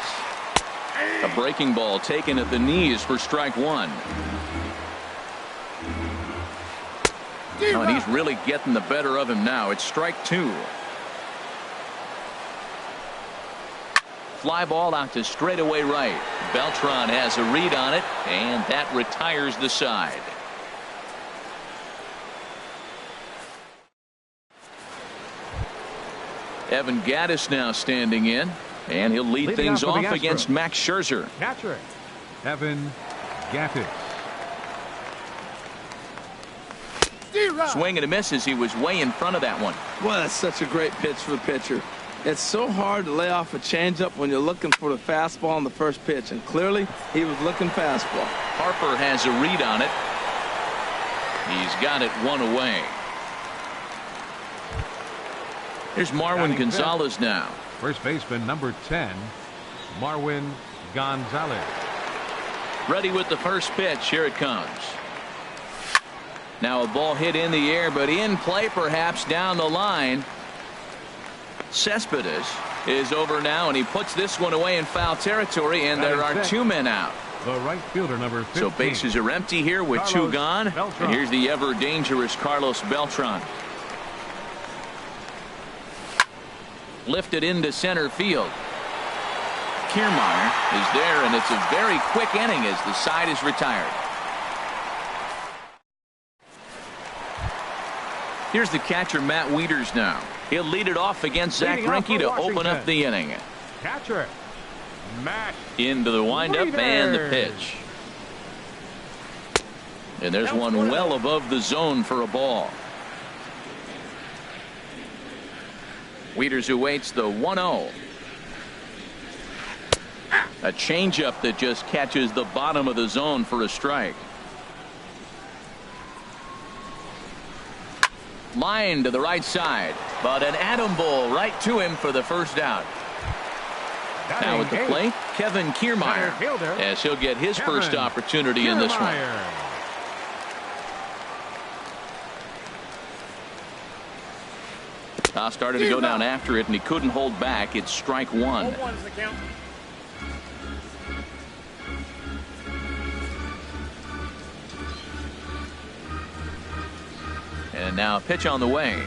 A breaking ball taken at the knees for strike one. Oh, and he's really getting the better of him now. It's strike two. Fly ball out to straightaway right. Beltran has a read on it, and that retires the side. Evan Gattis now standing in, and he'll lead things off against Max Scherzer. Catcher, Evan Gattis. Swing and a miss as he was way in front of that one. Well, that's such a great pitch for the pitcher. It's so hard to lay off a changeup when you're looking for the fastball on the first pitch, and clearly he was looking fastball. Harper has a read on it. He's got it one away. Here's Marwin Gonzalez now. First baseman number 10, Marwin Gonzalez. Ready with the first pitch. Here it comes. Now a ball hit in the air, but in play perhaps down the line. Cespedes is over now, and he puts this one away in foul territory, and there are two men out. The right fielder number 15. So bases are empty here with two gone. And here's the ever dangerous Carlos Beltran. Lifted into center field. Kiermaier is there, and it's a very quick inning as the side is retired. Here's the catcher, Matt Wieters now. He'll lead it off against Zach Greinke to open up the inning. Catcher, Matt into the windup and the pitch. And there's one well above the zone for a ball. Wieters awaits the 1-0. A changeup that just catches the bottom of the zone for a strike. Line to the right side, but an atom bowl right to him for the first out. Now at the plate, Kevin Kiermaier, as he'll get his first opportunity in this one. Started to go down after it, and he couldn't hold back. It's strike one. And now a pitch on the way.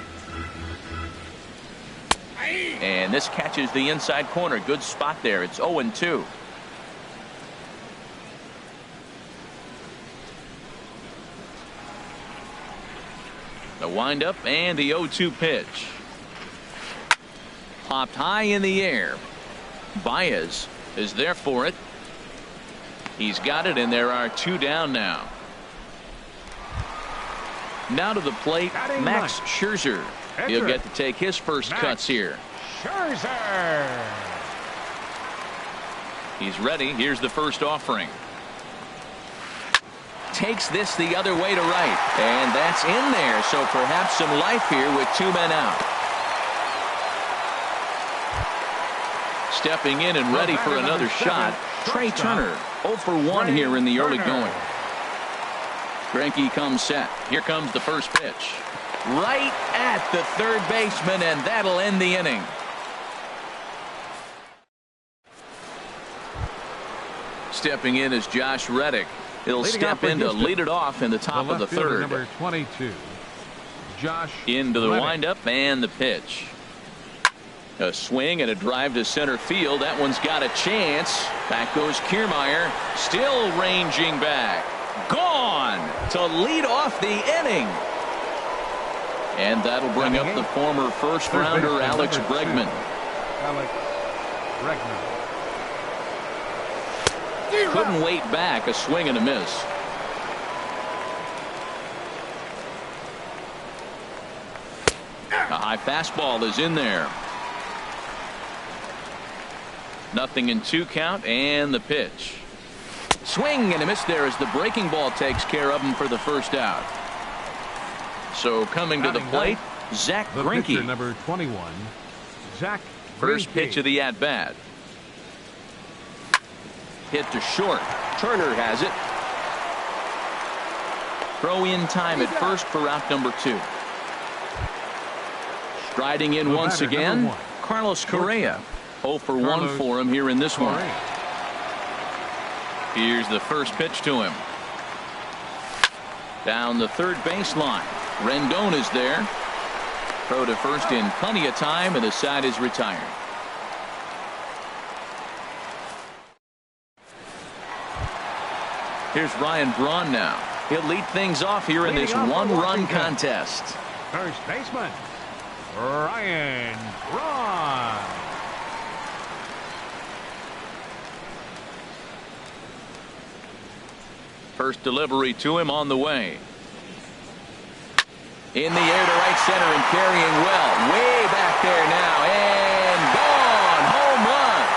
And this catches the inside corner. Good spot there. It's 0-2. The windup and the 0-2 pitch. Popped high in the air. Baez is there for it. He's got it, and there are two down now. Now to the plate, Max Scherzer. He'll get to take his first cuts here. Scherzer. He's ready. Here's the first offering. Takes this the other way to right. And that's in there. So perhaps some life here with two men out. Stepping in and ready for another shot, Trey Turner. 0 for 1 here in the early going. Greinke comes set. Here comes the first pitch. Right at the third baseman, and that'll end the inning. Stepping in is Josh Reddick. He'll step in to lead it off in the top of the third. Number 22, Josh into the Reddick. windup and the pitch. A swing and a drive to center field. That one's got a chance. Back goes Kiermaier. Still ranging back. Gone to lead off the inning. And that'll bring up the former first rounder Alex Bregman. Alex Bregman. Couldn't wait back. A swing and a miss. A high fastball is in there. 0-2 count, and the pitch. Swing and a miss there as the breaking ball takes care of him for the first out. So coming to the plate, Zach Greinke. Number 21, Zach First Greinke. pitch of the at-bat. Hit to short. Turner has it. Throw in time at first for out number 2. Striding in once again, Carlos Correa. 0 for 1 for him here in this one. Here's the first pitch to him. Down the third baseline. Rendon is there. Throw to first in plenty of time, and the side is retired. Here's Ryan Braun now. He'll lead things off here in this one-run contest. First baseman, Ryan Braun. First delivery to him on the way. In the air to right center and carrying well. Way back there now. And gone. Home run.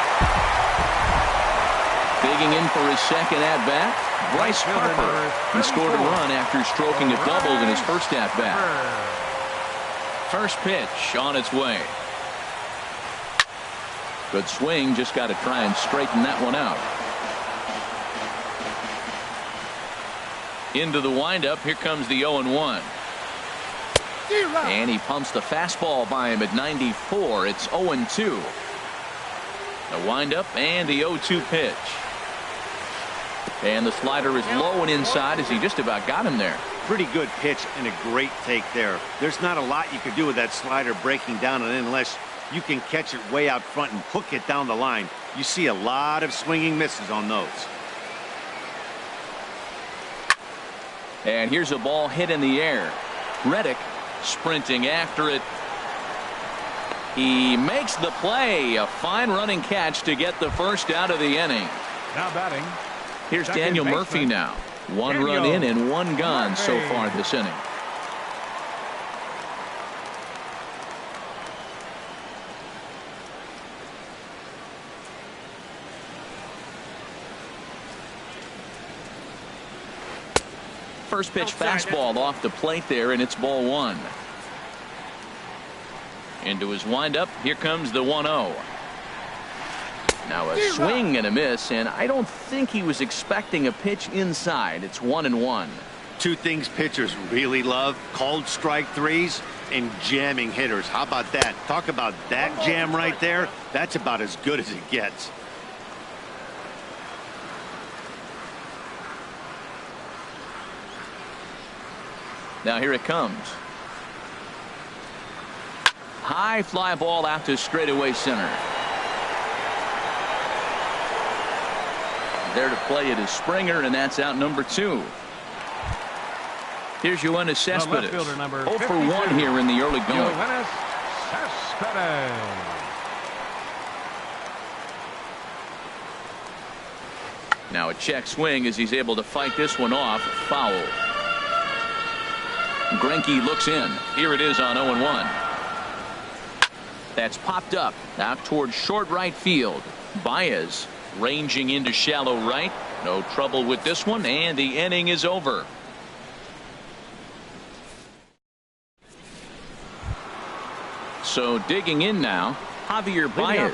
Digging in for his second at-bat, Bryce Harper. He scored a run after stroking a double in his first at-bat. First pitch on its way. Good swing. Just got to try and straighten that one out. Into the windup. Here comes the 0-1. And he pumps the fastball by him at 94. It's 0-2. The windup and the 0-2 pitch. And the slider is low and inside as he just about got him there. Pretty good pitch and a great take there. There's not a lot you can do with that slider breaking down and in unless you can catch it way out front and hook it down the line. You see a lot of swinging misses on those. And here's a ball hit in the air. Reddick sprinting after it. He makes the play. A fine running catch to get the first out of the inning. Now batting. Here's Daniel Murphy now. One run in and one gone so far this inning. First pitch fastball off the plate there, and it's ball 1. Into his windup. Here comes the 1-0. Now a swing and a miss, and I don't think he was expecting a pitch inside. It's 1-1. Two things pitchers really love: called strike threes and jamming hitters. How about that? Talk about that jam right there. That's about as good as it gets. Now here it comes. High fly ball out to straightaway center. There to play it is Springer, and that's out number 2. Here's Yoenis Cespedes. 0 for 1 here in the early going. Yoenis Cespedes. Now a check swing as he's able to fight this one off. Foul. Greinke looks in. Here it is on 0-1. That's popped up out towards short right field. Baez ranging into shallow right. No trouble with this one, and the inning is over. So digging in now, Javier Baez.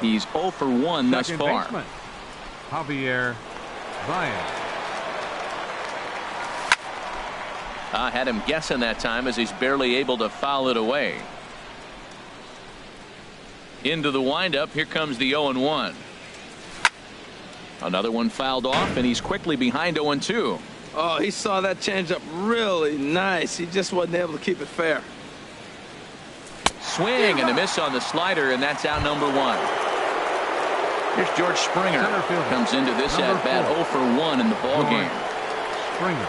He's 0 for 1 thus far. Baseman, Javier Baez. I had him guessing that time as he's barely able to foul it away. Into the windup. Here comes the 0-1. Another one fouled off, and he's quickly behind 0-2. Oh, he saw that changeup really nice. He just wasn't able to keep it fair. swing and a miss on the slider, and that's out number 1. Here's George Springer. Comes into this at bat 0 for 1 in the ball game. Springer.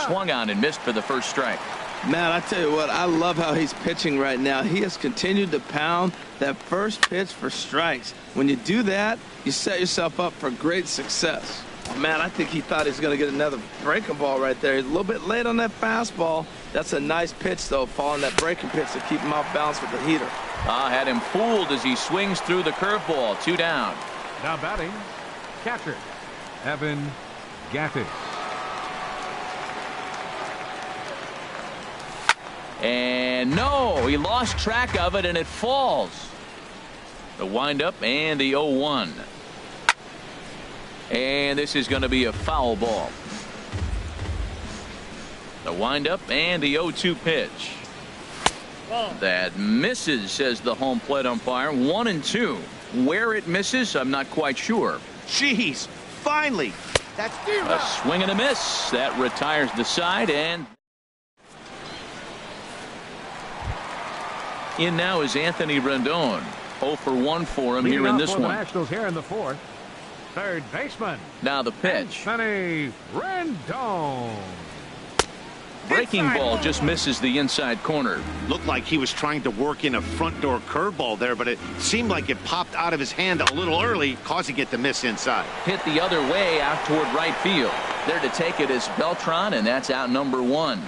Swung on and missed for the first strike. Man, I tell you what, I love how he's pitching right now. He has continued to pound that first pitch for strikes. When you do that, you set yourself up for great success. Man, I think he thought he was going to get another breaking ball right there. He's a little bit late on that fastball. That's a nice pitch, though, following that breaking pitch to keep him off balance with the heater. Had him fooled as he swings through the curveball. 2 down. Now batting, catcher, Evan Gattis. And no, he lost track of it, and it falls. The windup and the 0-1. And this is going to be a foul ball. The windup and the 0-2 pitch. That misses, says the home plate umpire. 1-2. Where it misses, I'm not quite sure. Jeez, finally. That's a swing and a miss. That retires the side, and in now is Anthony Rendon. 0 for 1 for him here in this one. The Nationals here in the 4th. Third baseman. Now the pitch. Anthony Rendon. Breaking ball just misses the inside corner. Looked like he was trying to work in a front door curveball there, but it seemed like it popped out of his hand a little early, causing it to miss inside. Hit the other way out toward right field. There to take it is Beltran, and that's out number 1.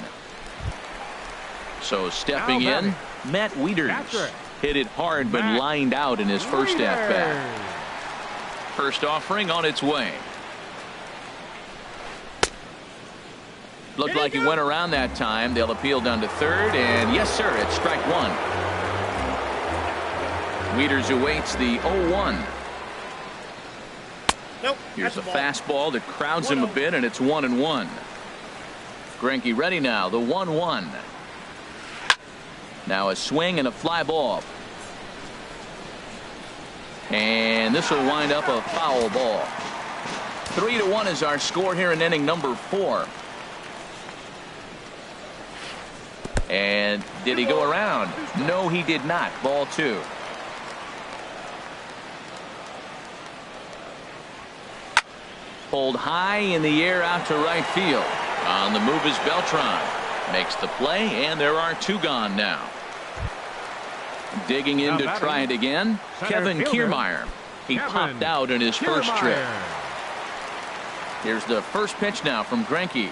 So stepping in, Matt Wieters. Hit it hard but lined out in his first at bat. First offering on its way. Looked like he went around that time. They'll appeal down to third, and yes, sir, it's strike 1. Wieters awaits the 0-1. Nope. Here's a fastball that crowds him a bit, and it's 1-1. Greinke ready now. The 1-1. Now a swing and a fly ball. And this will wind up a foul ball. 3-1 is our score here in inning number 4. And did he go around? No, he did not. Ball 2. Pulled high in the air out to right field. On the move is Beltran. Makes the play, and there are 2 gone now. Digging in to try it again, Kevin Kiermaier. He popped out in his first trip. Here's the first pitch now from Greinke.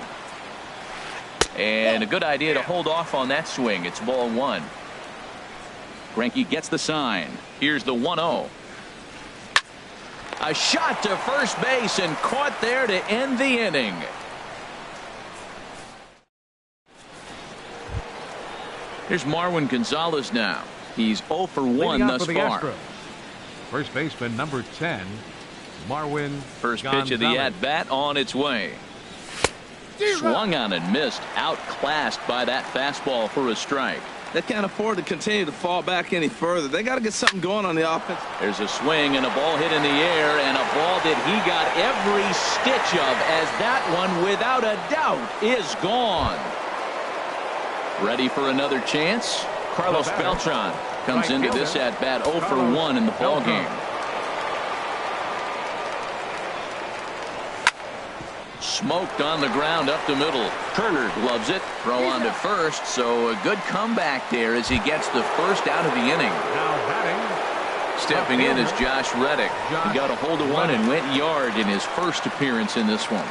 And a good idea to hold off on that swing. It's ball 1. Greinke gets the sign. Here's the 1-0. A shot to first base and caught there to end the inning. Here's Marwin Gonzalez now. He's 0 for 1 thus far. First baseman number 10, Marwin First Gonzalez. pitch of the at-bat on its way. Swung on and missed. Outclassed by that fastball for a strike. They can't afford to continue to fall back any further. They got to get something going on the offense. There's a swing and a ball hit in the air, and a ball that he got every stitch of, as that one, without a doubt, is gone. Ready for another chance? Carlos Beltran comes into this at bat 0 for 1 in the ball game. Smoked on the ground up the middle. Turner gloves it. Throw on to first, so a good comeback there as he gets the first out of the inning. Stepping in is Josh Reddick. He got a hold of one and went yard in his first appearance in this one.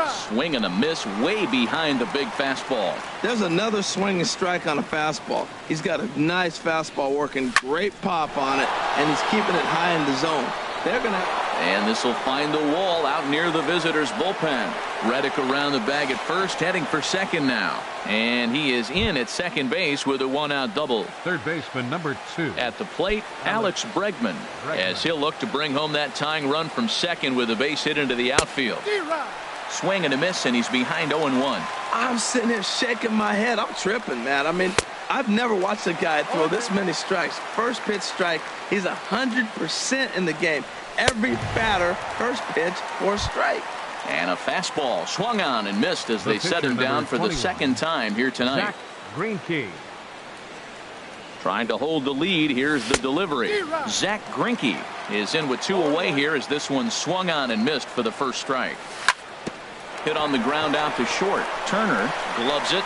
Swing and a miss way behind the big fastball. There's another swing and strike on a fastball. He's got a nice fastball working, great pop on it, and he's keeping it high in the zone. They're going to... And this will find the wall out near the visitors' bullpen. Reddick around the bag at first, heading for second now. And he is in at second base with a 1-out double. Third baseman number 2. At the plate, Alex Bregman, as he'll look to bring home that tying run from second with a base hit into the outfield. Swing and a miss, and he's behind 0-1. I'm sitting here shaking my head. I'm tripping, man. I mean, I've never watched a guy throw this many strikes. First pitch strike, he's 100% in the game. Every batter, first pitch or strike. And a fastball swung on and missed as they set him down for the second time here tonight. Zach Greinke. Trying to hold the lead. Here's the delivery. Zach Greinke is in with 2 away here as this one swung on and missed for the first strike. Hit on the ground out to short. Turner gloves it.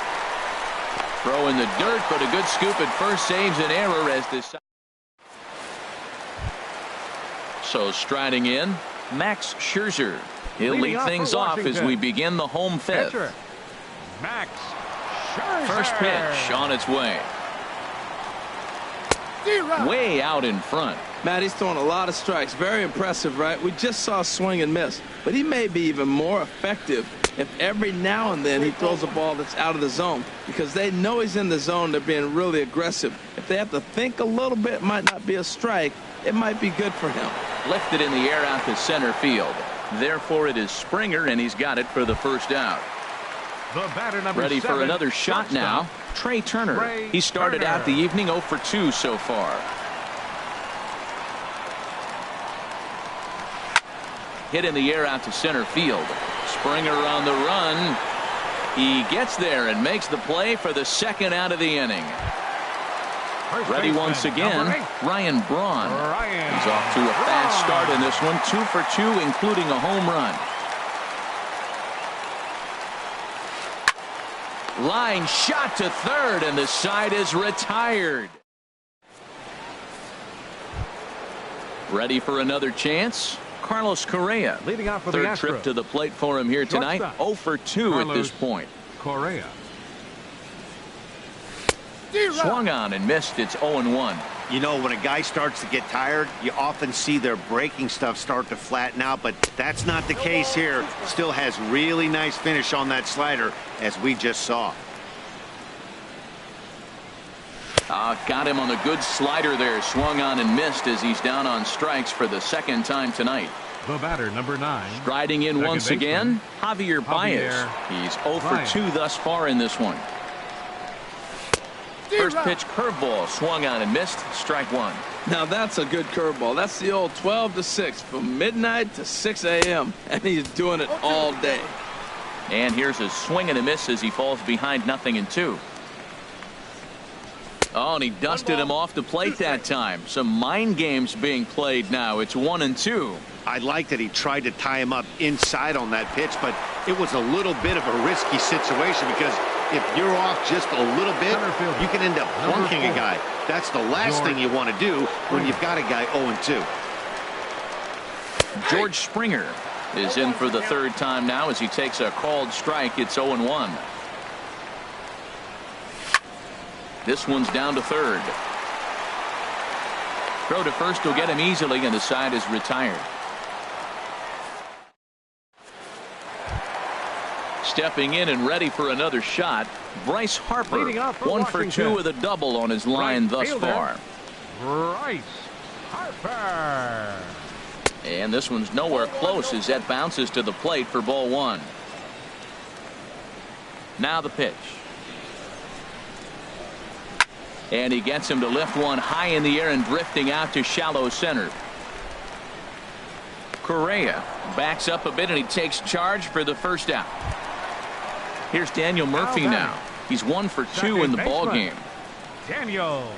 Throw in the dirt, but a good scoop at first saves an error as this. So striding in, Max Scherzer. He'll lead things off as we begin the home fifth. Max Scherzer. First pitch on its way. Way out in front. Matt, he's throwing a lot of strikes. Very impressive, right? We just saw a swing and miss. But he may be even more effective if every now and then he throws a ball that's out of the zone. Because they know he's in the zone. They're being really aggressive. If they have to think a little bit, it might not be a strike. It might be good for him. Lifted in the air out to center field. Therefore, it is Springer, and he's got it for the first out. The batter number Ready 7, for another shot now. Trey Turner. He started out the evening 0 for 2 so far. Hit in the air out to center field. Springer on the run. He gets there and makes the play for the second out of the inning. Ready once again, Ryan Braun. He's off to a fast start in this one. 2 for 2, including a home run. Line shot to third, and the side is retired. Ready for another chance? Carlos Correa. Leading off for the Third trip to the plate for him here tonight. 0 for 2 at this point. Correa. Swung on and missed. It's 0-1. You know, when a guy starts to get tired, you often see their breaking stuff start to flatten out, but that's not the case here. Still has really nice finish on that slider, as we just saw. Got him on the good slider there. Swung on and missed as he's down on strikes for the second time tonight. The batter, number 9. Striding in once again, Javier Baez. He's 0 for 2 thus far in this one. First pitch curveball swung on and missed. Strike 1. Now that's a good curveball. That's the old 12 to 6 from midnight to 6 a.m. and he's doing it all day. And here's a swing and a miss as he falls behind 0-2. Oh, and he dusted him off the plate that time. Some mind games being played now. It's 1-2. I like that he tried to tie him up inside on that pitch, but it was a little bit of a risky situation because if you're off just a little bit, you can end up plunking a guy. That's the last thing you want to do when you've got a guy 0-2. George Springer is in for the third time now as he takes a called strike. It's 0-1. This one's down to third. Throw to first will get him easily, and the side is retired. Stepping in and ready for another shot, Bryce Harper. 1 for 2 with a double on his line thus far. Bryce Harper. And this one's nowhere close as that bounces to the plate for ball 1. Now the pitch. And he gets him to lift one high in the air and drifting out to shallow center. Correa backs up a bit and he takes charge for the first out. Here's Daniel Murphy now. He's 1 for 2 in the ball game. Daniel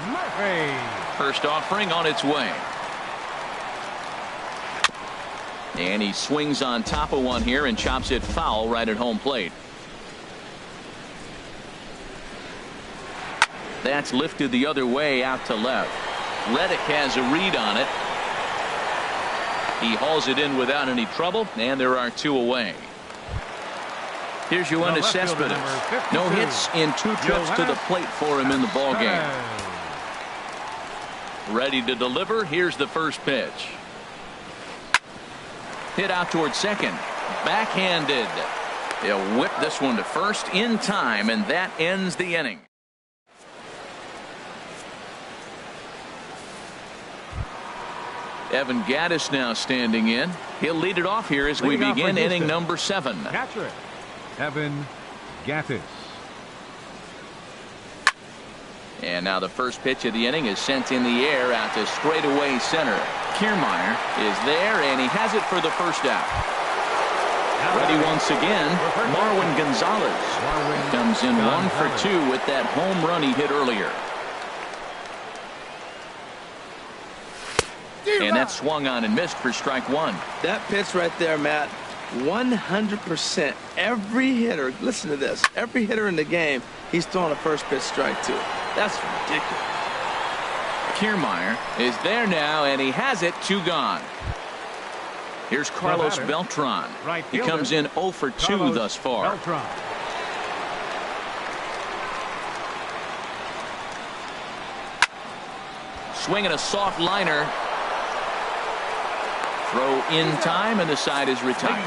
Murphy. First offering on its way. And he swings on top of one here and chops it foul right at home plate. That's lifted the other way out to left. Reddick has a read on it. He hauls it in without any trouble, and there are 2 away. Here's Yoenis Cespedes. No hits in 2 trips to the plate for him in the ball game. Ready to deliver. Here's the first pitch. Hit out towards second. Backhanded. He'll whip this one to first in time, and that ends the inning. Evan Gattis now standing in. He'll lead it off here as we begin inning number 7. Catcher Evan Gattis. And now the first pitch of the inning is sent in the air out to straightaway center. Kiermaier is there, and he has it for the first out. Ready once again, Marwin Gonzalez. Comes in 1 for 2 with that home run he hit earlier. And that swung on and missed for strike one. That pitch right there, Matt, 100%. Every hitter, listen to this, every hitter in the game, he's throwing a first pitch strike to. That's ridiculous. Kiermaier is there now, and he has it. 2 gone. Here's Carlos Beltran. He comes in 0 for 2 thus far. Swinging a soft liner. Throw in time, and the side is retired.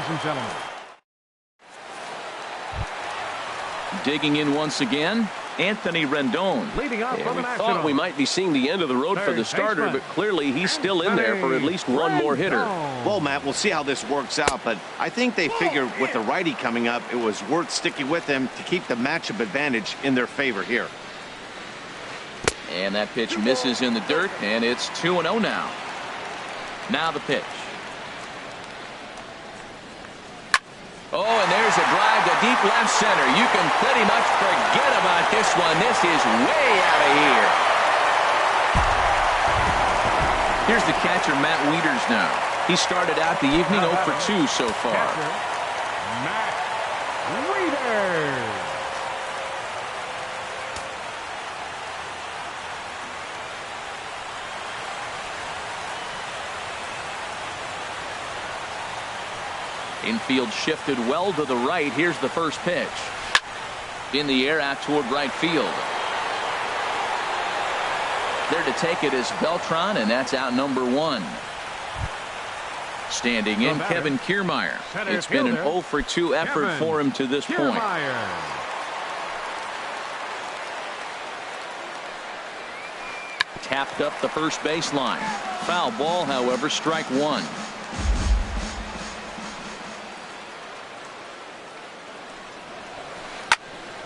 Digging in once again, Anthony Rendon. We thought we might be seeing the end of the road for the starter, but clearly he's still in there for at least one more hitter. Well, Matt, we'll see how this works out, but I think they figured with the righty coming up, it was worth sticking with him to keep the matchup advantage in their favor here. And that pitch misses in the dirt, and it's 2-0 now. Now the pitch. Oh, and there's a drive to deep left center. You can pretty much forget about this one. This is way out of here. Here's the catcher, Matt Wieters now. He started out the evening 0 for 2 so far. Matt Wieters. Infield shifted well to the right. Here's the first pitch. In the air out toward right field. There to take it is Beltran, and that's out number 1. Standing in, Kevin Kiermaier. It's been an 0 for 2 effort for him to this point. Tapped up the first baseline. Foul ball, however, strike 1.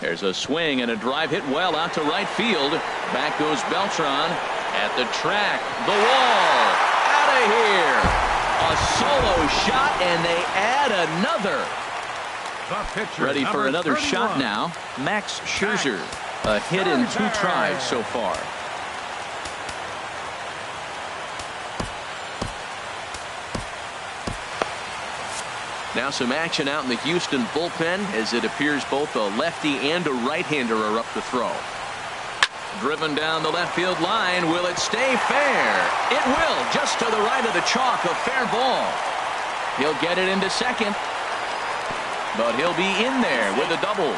There's a swing and a drive hit well out to right field. Back goes Beltran at the track. The wall. Out of here. A solo shot, and they add another. Ready for another 31. Shot now. Max Scherzer. A hit in 2 tries so far. Now some action out in the Houston bullpen as it appears both a lefty and a right-hander are up to throw. Driven down the left field line. Will it stay fair? It will, just to the right of the chalk. A fair ball. He'll get it into second. But he'll be in there with a double.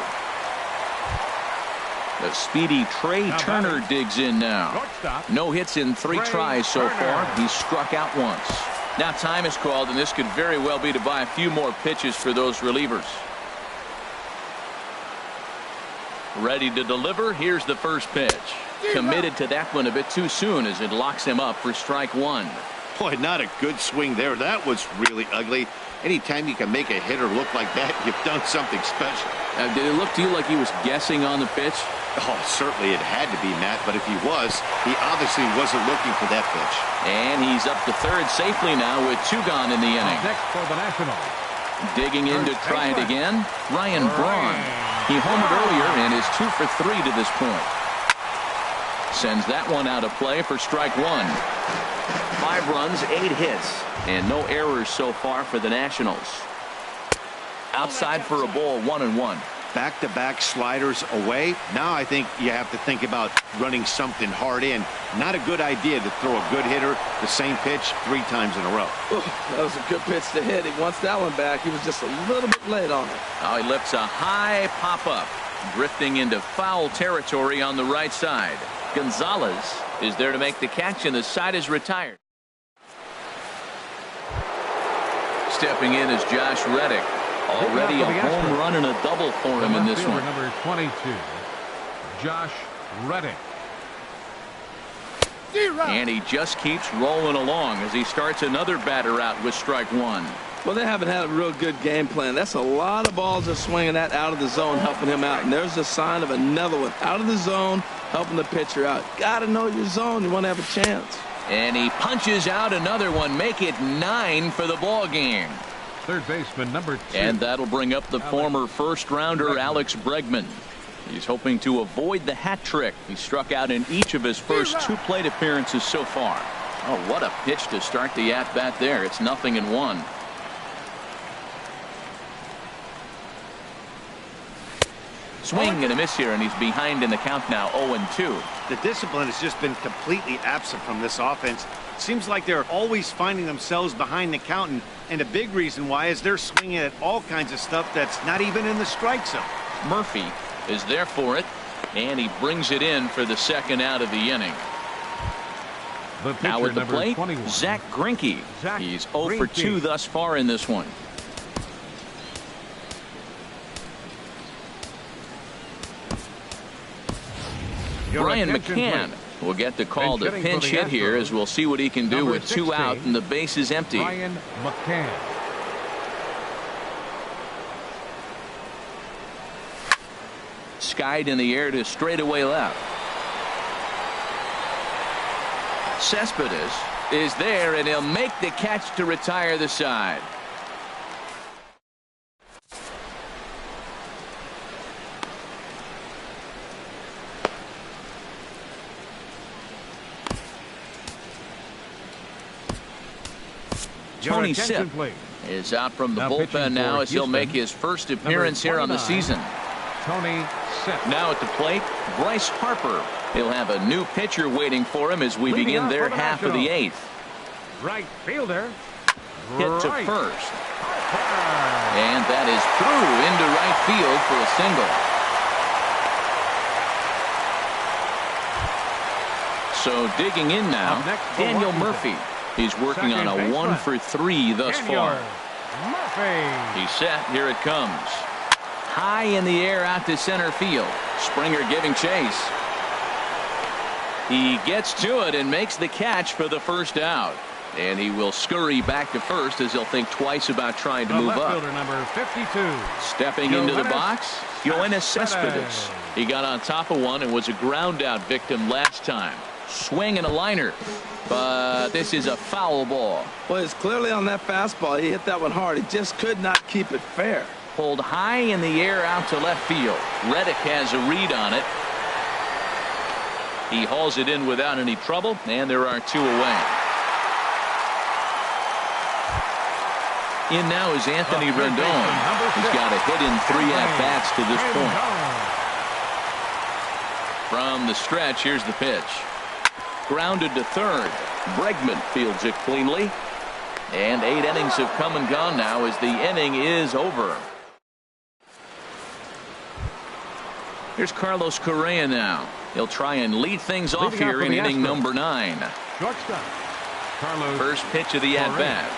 The speedy Trey Turner digs in now. No hits in 3 tries so far. He's struck out once. Now time is called, and this could very well be to buy a few more pitches for those relievers. Ready to deliver. Here's the first pitch. Committed to that one a bit too soon as it locks him up for strike 1. Boy, not a good swing there. That was really ugly. Anytime you can make a hitter look like that, you've done something special. Did it look to you like he was guessing on the pitch? Oh, certainly it had to be, Matt, but if he was, he obviously wasn't looking for that pitch. And he's up to third safely now with 2 gone in the inning. Next for the Nationals. Digging in to try it again, Ryan Braun. He homered earlier and is 2 for 3 to this point. Sends that one out of play for strike 1. 5 runs, 8 hits, and no errors so far for the Nationals. Outside for a ball, 1-1. Back-to-back sliders away. Now I think you have to think about running something hard in. Not a good idea to throw a good hitter the same pitch 3 times in a row. Ooh, that was a good pitch to hit. He wants that one back. He was just a little bit late on it. Now he lifts a high pop-up, drifting into foul territory on the right side. Gonzalez is there to make the catch, and the side is retired. Stepping in is Josh Reddick. Already a home run and a double for him in this one. Number 22, Josh Reddick. And he just keeps rolling along as he starts another batter out with strike 1. Well, they haven't had a real good game plan. That's a lot of balls they're swinging at out of the zone, helping him out. And there's a sign of another one out of the zone, helping the pitcher out. Got to know your zone. You want to have a chance. And he punches out another one. Make it 9 for the ball game. Third baseman, number 2. And that'll bring up the former first-rounder Alex Bregman. He's hoping to avoid the hat trick. He struck out in each of his first 2 plate appearances so far. Oh, what a pitch to start the at-bat there. It's 0-1. Swing and a miss here, and he's behind in the count now, 0-2. The discipline has just been completely absent from this offense. Seems like they're always finding themselves behind the count, and a big reason why is they're swinging at all kinds of stuff that's not even in the strike zone. Murphy is there for it, and he brings it in for the second out of the inning. Now at the plate, 21. Zach Greinke. He's 0 for 2 thus far in this one. Brian McCann will get the call to pinch hit here, as we'll see what he can do with 2 out and the base is empty. Brian McCann. Skied in the air to straightaway left. Cespedes is there, and he'll make the catch to retire the side. Tony Sipp is out from the bullpen now, as he'll make his first appearance here on the season. Tony Sipp. Now at the plate, Bryce Harper. He'll have a new pitcher waiting for him as we begin their half of the 8th. Right fielder. Hit to first. And that is through into right field for a single. So digging in now, Daniel Murphy. He's working on a 1 for 3 thus far. He's set. Here it comes. High in the air out to center field. Springer giving chase. He gets to it and makes the catch for the first out. And he will scurry back to first, as he'll think twice about trying to move up. Number 52. Stepping into the box, Yoenis Cespedes. He got on top of one and was a ground out victim last time. Swing and a liner, but this is a foul ball. Well, it's clearly on that fastball. He hit that one hard. He just could not keep it fair. Pulled high in the air out to left field. Reddick has a read on it. He hauls it in without any trouble, and there are 2 away. In now is Anthony Rendon. He's got a hit in 3 at-bats to this point. From the stretch, here's the pitch. Grounded to third. Bregman fields it cleanly. And 8 innings have come and gone now as the inning is over. Here's Carlos Correa now. He'll try and lead things off here in inning number 9. Shortstop. Carlos First pitch of the at-bat.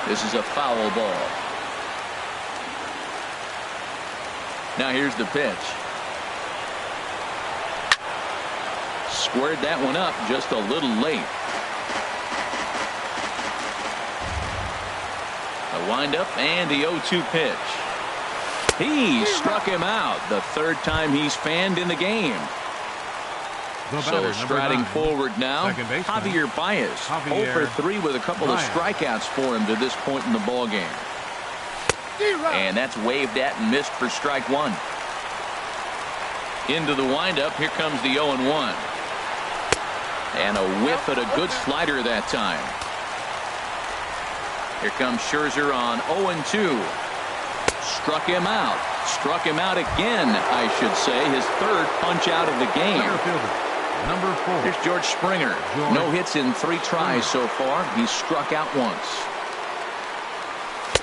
This is a foul ball. Now here's the pitch. Squared that one up just a little late. A windup and the 0-2 pitch. He struck him out the 3rd time he's fanned in the game. So striding forward now, Javier Baez, 0 for 3 with a couple of strikeouts for him to this point in the ball game. And that's waved at and missed for strike 1. Into the windup, here comes the 0-1. And a whiff at a good slider that time. Here comes Scherzer on 0-2. Struck him out. Struck him out again, I should say. His 3rd punch out of the game. Number 4. Here's George Springer. No hits in 3 tries so far. He's struck out once.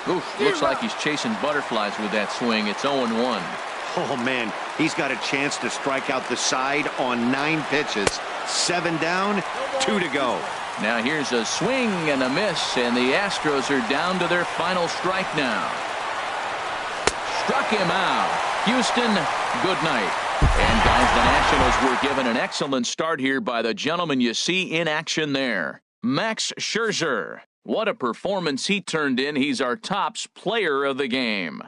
Oof, looks like he's chasing butterflies with that swing. It's 0-1. Oh, man, he's got a chance to strike out the side on 9 pitches. 7 down, 2 to go. Now here's a swing and a miss, and the Astros are down to their final strike now. Struck him out. Houston, good night. And guys, the Nationals were given an excellent start here by the gentleman you see in action there, Max Scherzer. What a performance he turned in. He's our tops player of the game.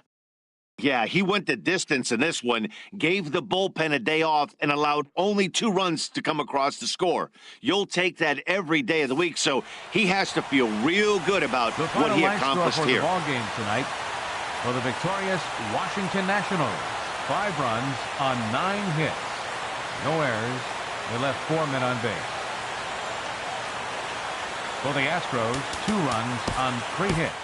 Yeah, he went the distance in this one, gave the bullpen a day off, and allowed only 2 runs to come across the score. You'll take that every day of the week, so he has to feel real good about what he accomplished here. The ball game tonight for the victorious Washington Nationals. 5 runs on 9 hits. No errors. They left 4 men on base. For the Astros, 2 runs on 3 hits.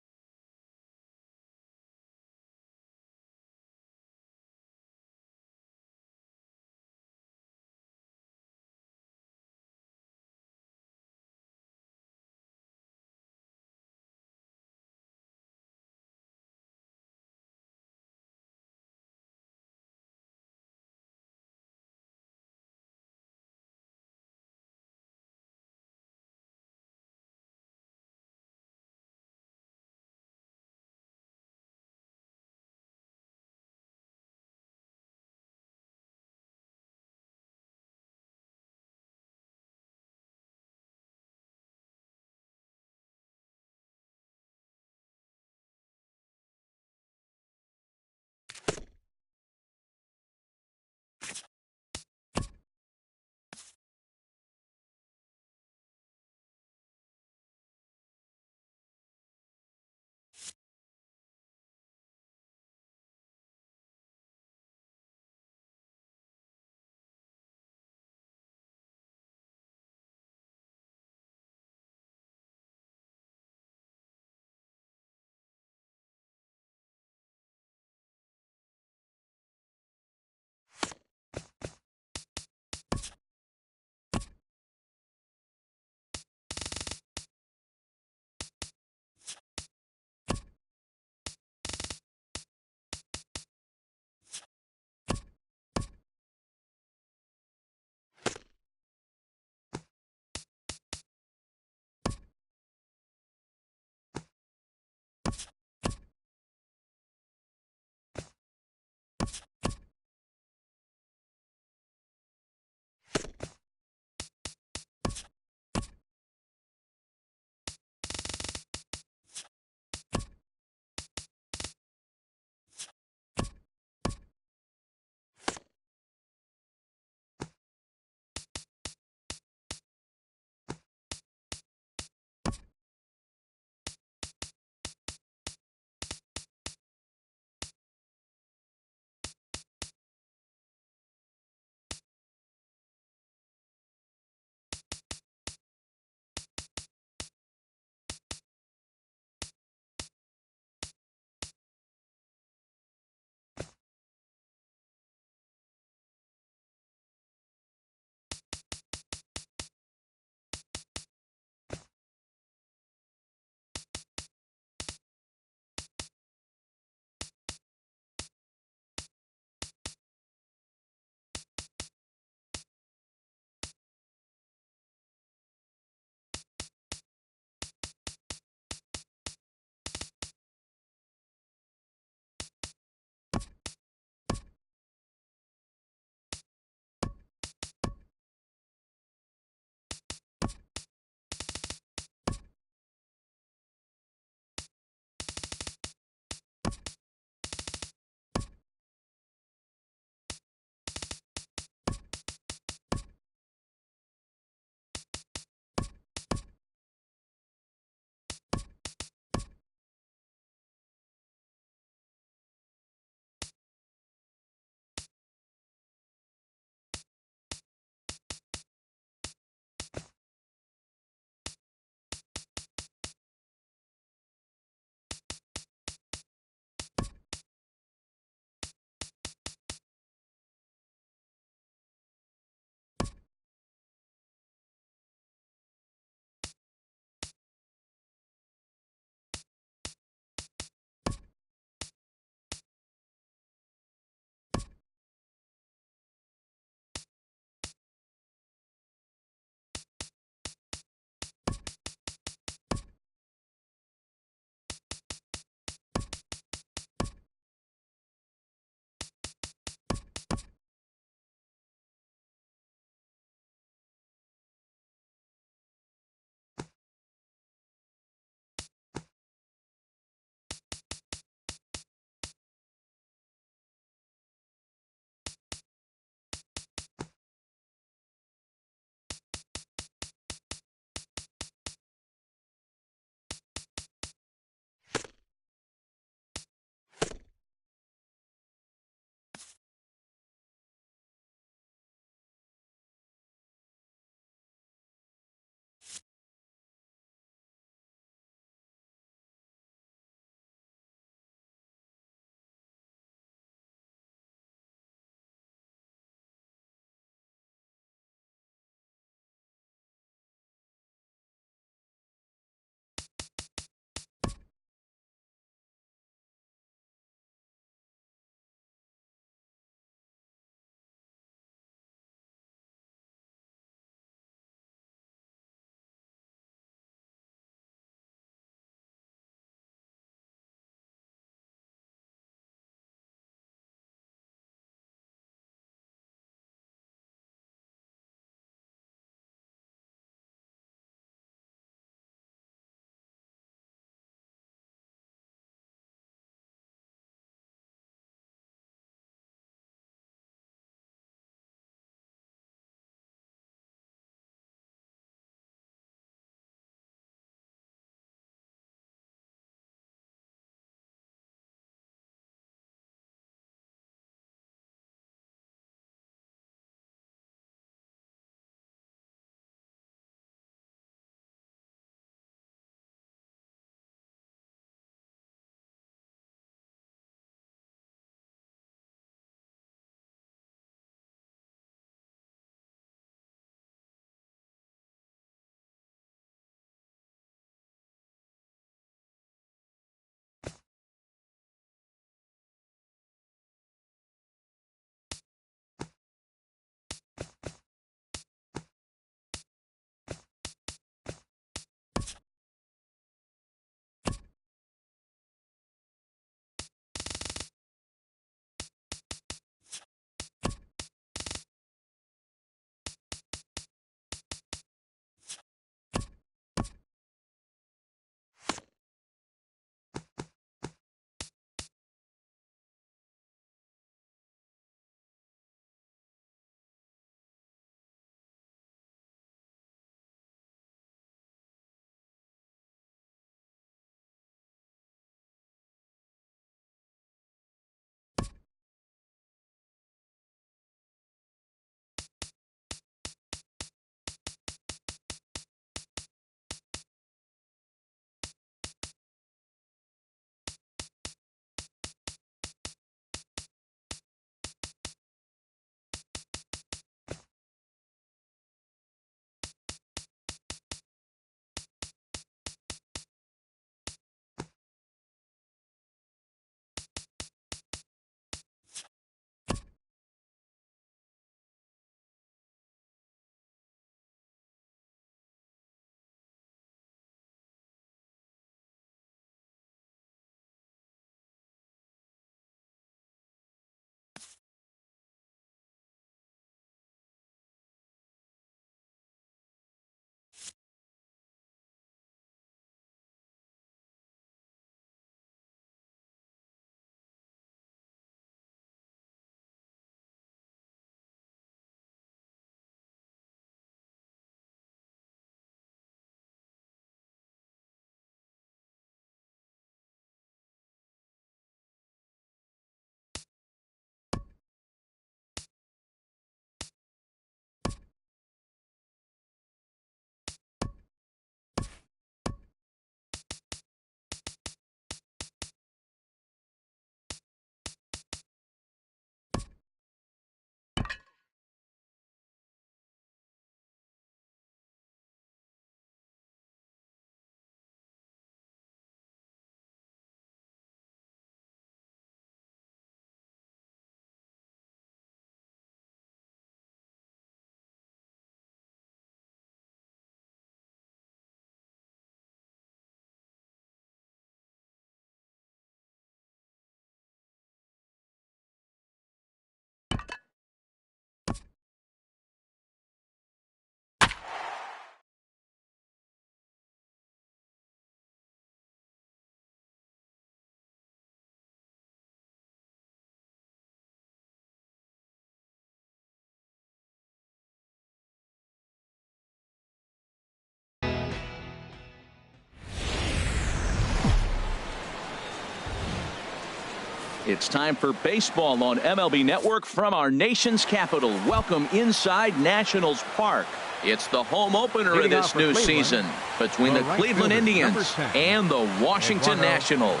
It's time for baseball on MLB Network from our nation's capital. Welcome inside Nationals Park. It's the home opener of this new season between the Cleveland Indians and the Washington Nationals.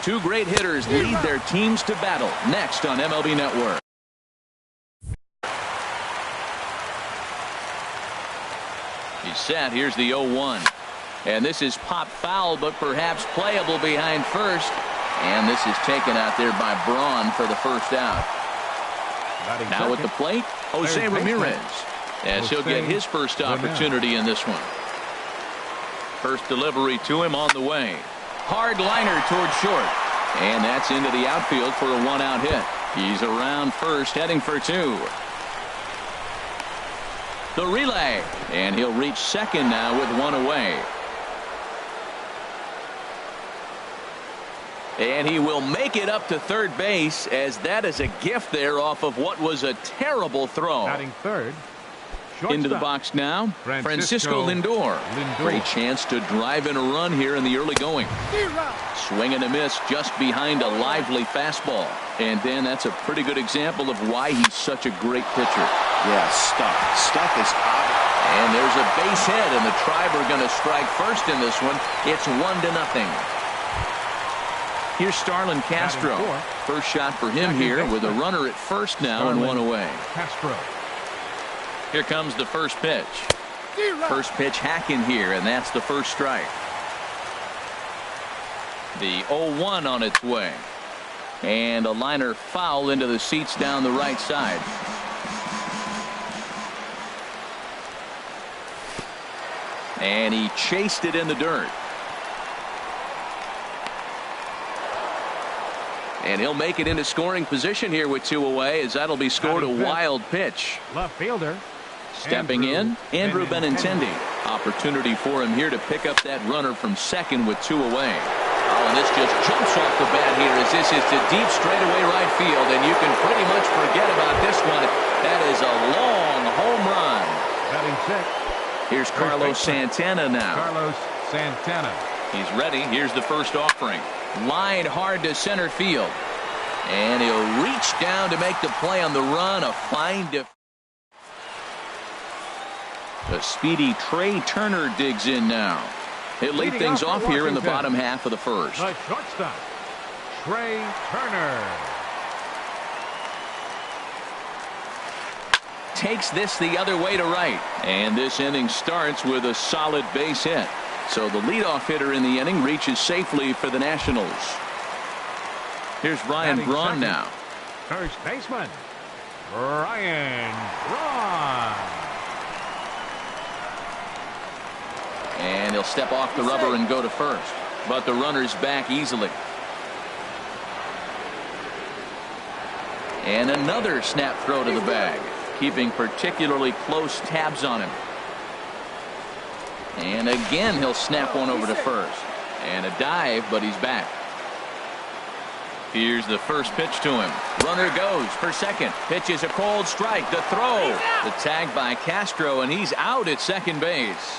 Two great hitters lead their teams to battle next on MLB Network. He's set. Here's the 0-1. And this is pop foul, but perhaps playable behind first. And this is taken out there by Braun for the first out. Now at the plate, Jose Ramirez, as he'll get his first opportunity in this one. First delivery to him on the way. Hard liner toward short. And that's into the outfield for a one-out hit. He's around first, heading for two. The relay. And he'll reach second now with one away. And he will make it up to third base, as that is a gift there off of what was a terrible throw. Batting third. Into the box now, Francisco Lindor. Great chance to drive in a run here in the early going. Swing and a miss just behind a lively fastball. And then that's a pretty good example of why he's such a great pitcher. Yeah, Stuff is out. And there's a base hit, and the Tribe are going to strike first in this one. It's 1-0. Here's Starlin Castro. First shot for him here with a runner at first now and one away. Castro. Here comes the first pitch. First pitch hacking here, and that's the first strike. The 0-1 on its way. And a liner foul into the seats down the right side. And he chased it in the dirt. And he'll make it into scoring position here with two away, as that'll be scored a wild pitch. Left fielder. Stepping in, Andrew Benintendi. Opportunity for him here to pick up that runner from second with two away. Oh, and this just jumps off the bat here, as this is to deep straightaway right field, and you can pretty much forget about this one. That is a long home run. Batting sixth. Here's Carlos Santana now. Carlos Santana. He's ready. Here's the first offering. Lined hard to center field. And he'll reach down to make the play on the run. A fine defense. The speedy Trey Turner digs in now. He'll lead things off here in the bottom half of the first. The shortstop, Trey Turner. Takes this the other way to right. And this inning starts with a solid base hit. So the leadoff hitter in the inning reaches safely for the Nationals. Here's Ryan Braun now. First baseman, Ryan Braun. And he'll step off the rubber and go to first. But the runner's back easily. And another snap throw to the bag, keeping particularly close tabs on him. And again, he'll snap one over to first. And a dive, but he's back. Here's the first pitch to him. Runner goes for second. Pitch is a cold strike. The throw. The tag by Castro, and he's out at second base.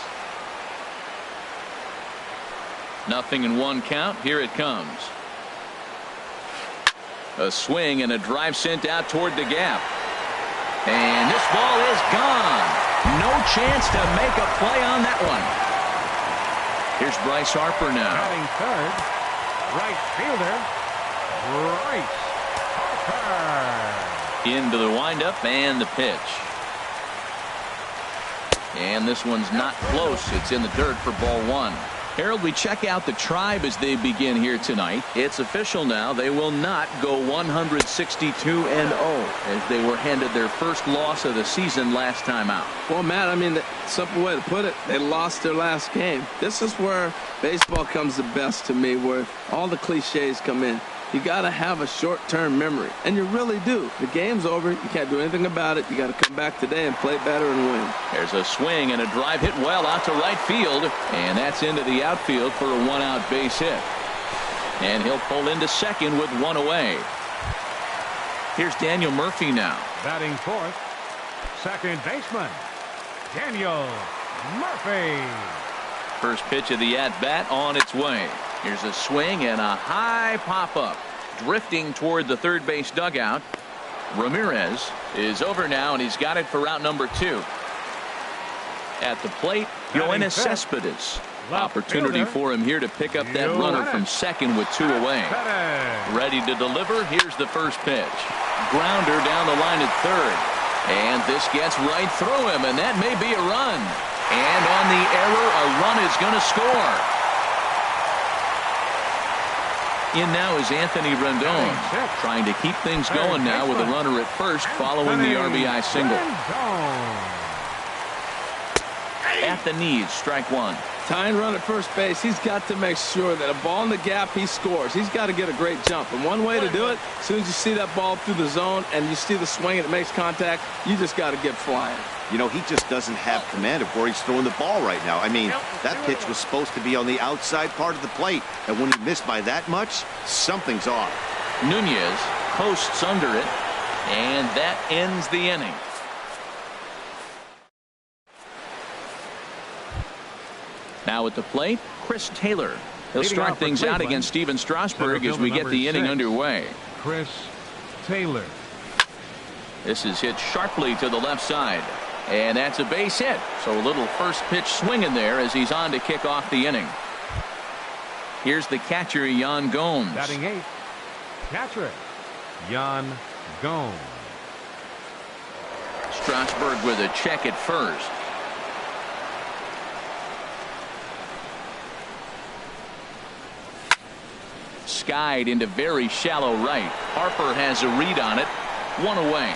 0-1 count. Here it comes. A swing and a drive sent out toward the gap. And this ball is gone. No chance to make a play on that one. Here's Bryce Harper now. Batting third, right fielder, Bryce Harper. Into the windup and the pitch. And this one's not close. It's in the dirt for ball one. Harold, we check out the Tribe as they begin here tonight. It's official now. They will not go 162-0 as they were handed their first loss of the season last time out. Well, Matt, I mean, the simple way to put it, they lost their last game. This is where baseball comes the best to me, where all the cliches come in. You got to have a short-term memory, and you really do. The game's over. You can't do anything about it. You got to come back today and play better and win. There's a swing and a drive hit well out to right field, and that's into the outfield for a one-out base hit. And he'll pull into second with one away. Here's Daniel Murphy now. Batting fourth, second baseman, Daniel Murphy. First pitch of the at-bat on its way. Here's a swing and a high pop-up. drifting toward the third base dugout. Ramirez is over now, and he's got it for out number 2. At the plate, Yoenis Cespedes. Opportunity for him here to pick up that runner from second with 2 away. Ready to deliver. Here's the first pitch. Grounder down the line at third. And this gets right through him, and that may be a run. And on the error, a run is going to score. In now is Anthony Rendon, trying to keep things going now with a runner at first following the RBI single. At the knees, strike 1. Tying run at first base, he's got to make sure that a ball in the gap, he scores. He's got to get a great jump. And one way to do it, as soon as you see that ball through the zone and you see the swing and it makes contact, you just got to get flying. You know, he just doesn't have command of where he's throwing the ball right now. I mean, that pitch was supposed to be on the outside part of the plate. And when he missed by that much, something's off. Nunez posts under it, and that ends the inning. Now at the plate, Chris Taylor. He'll start things out against Steven Strasburg as we get the inning underway. Chris Taylor. This is hit sharply to the left side. And that's a base hit. So a little first pitch swing in there as he's on to kick off the inning. Here's the catcher, Yan Gomes. Batting 8th, catcher, Yan Gomes. Strasburg with a check at first. Skied into very shallow right. Harper has a read on it. 1 away.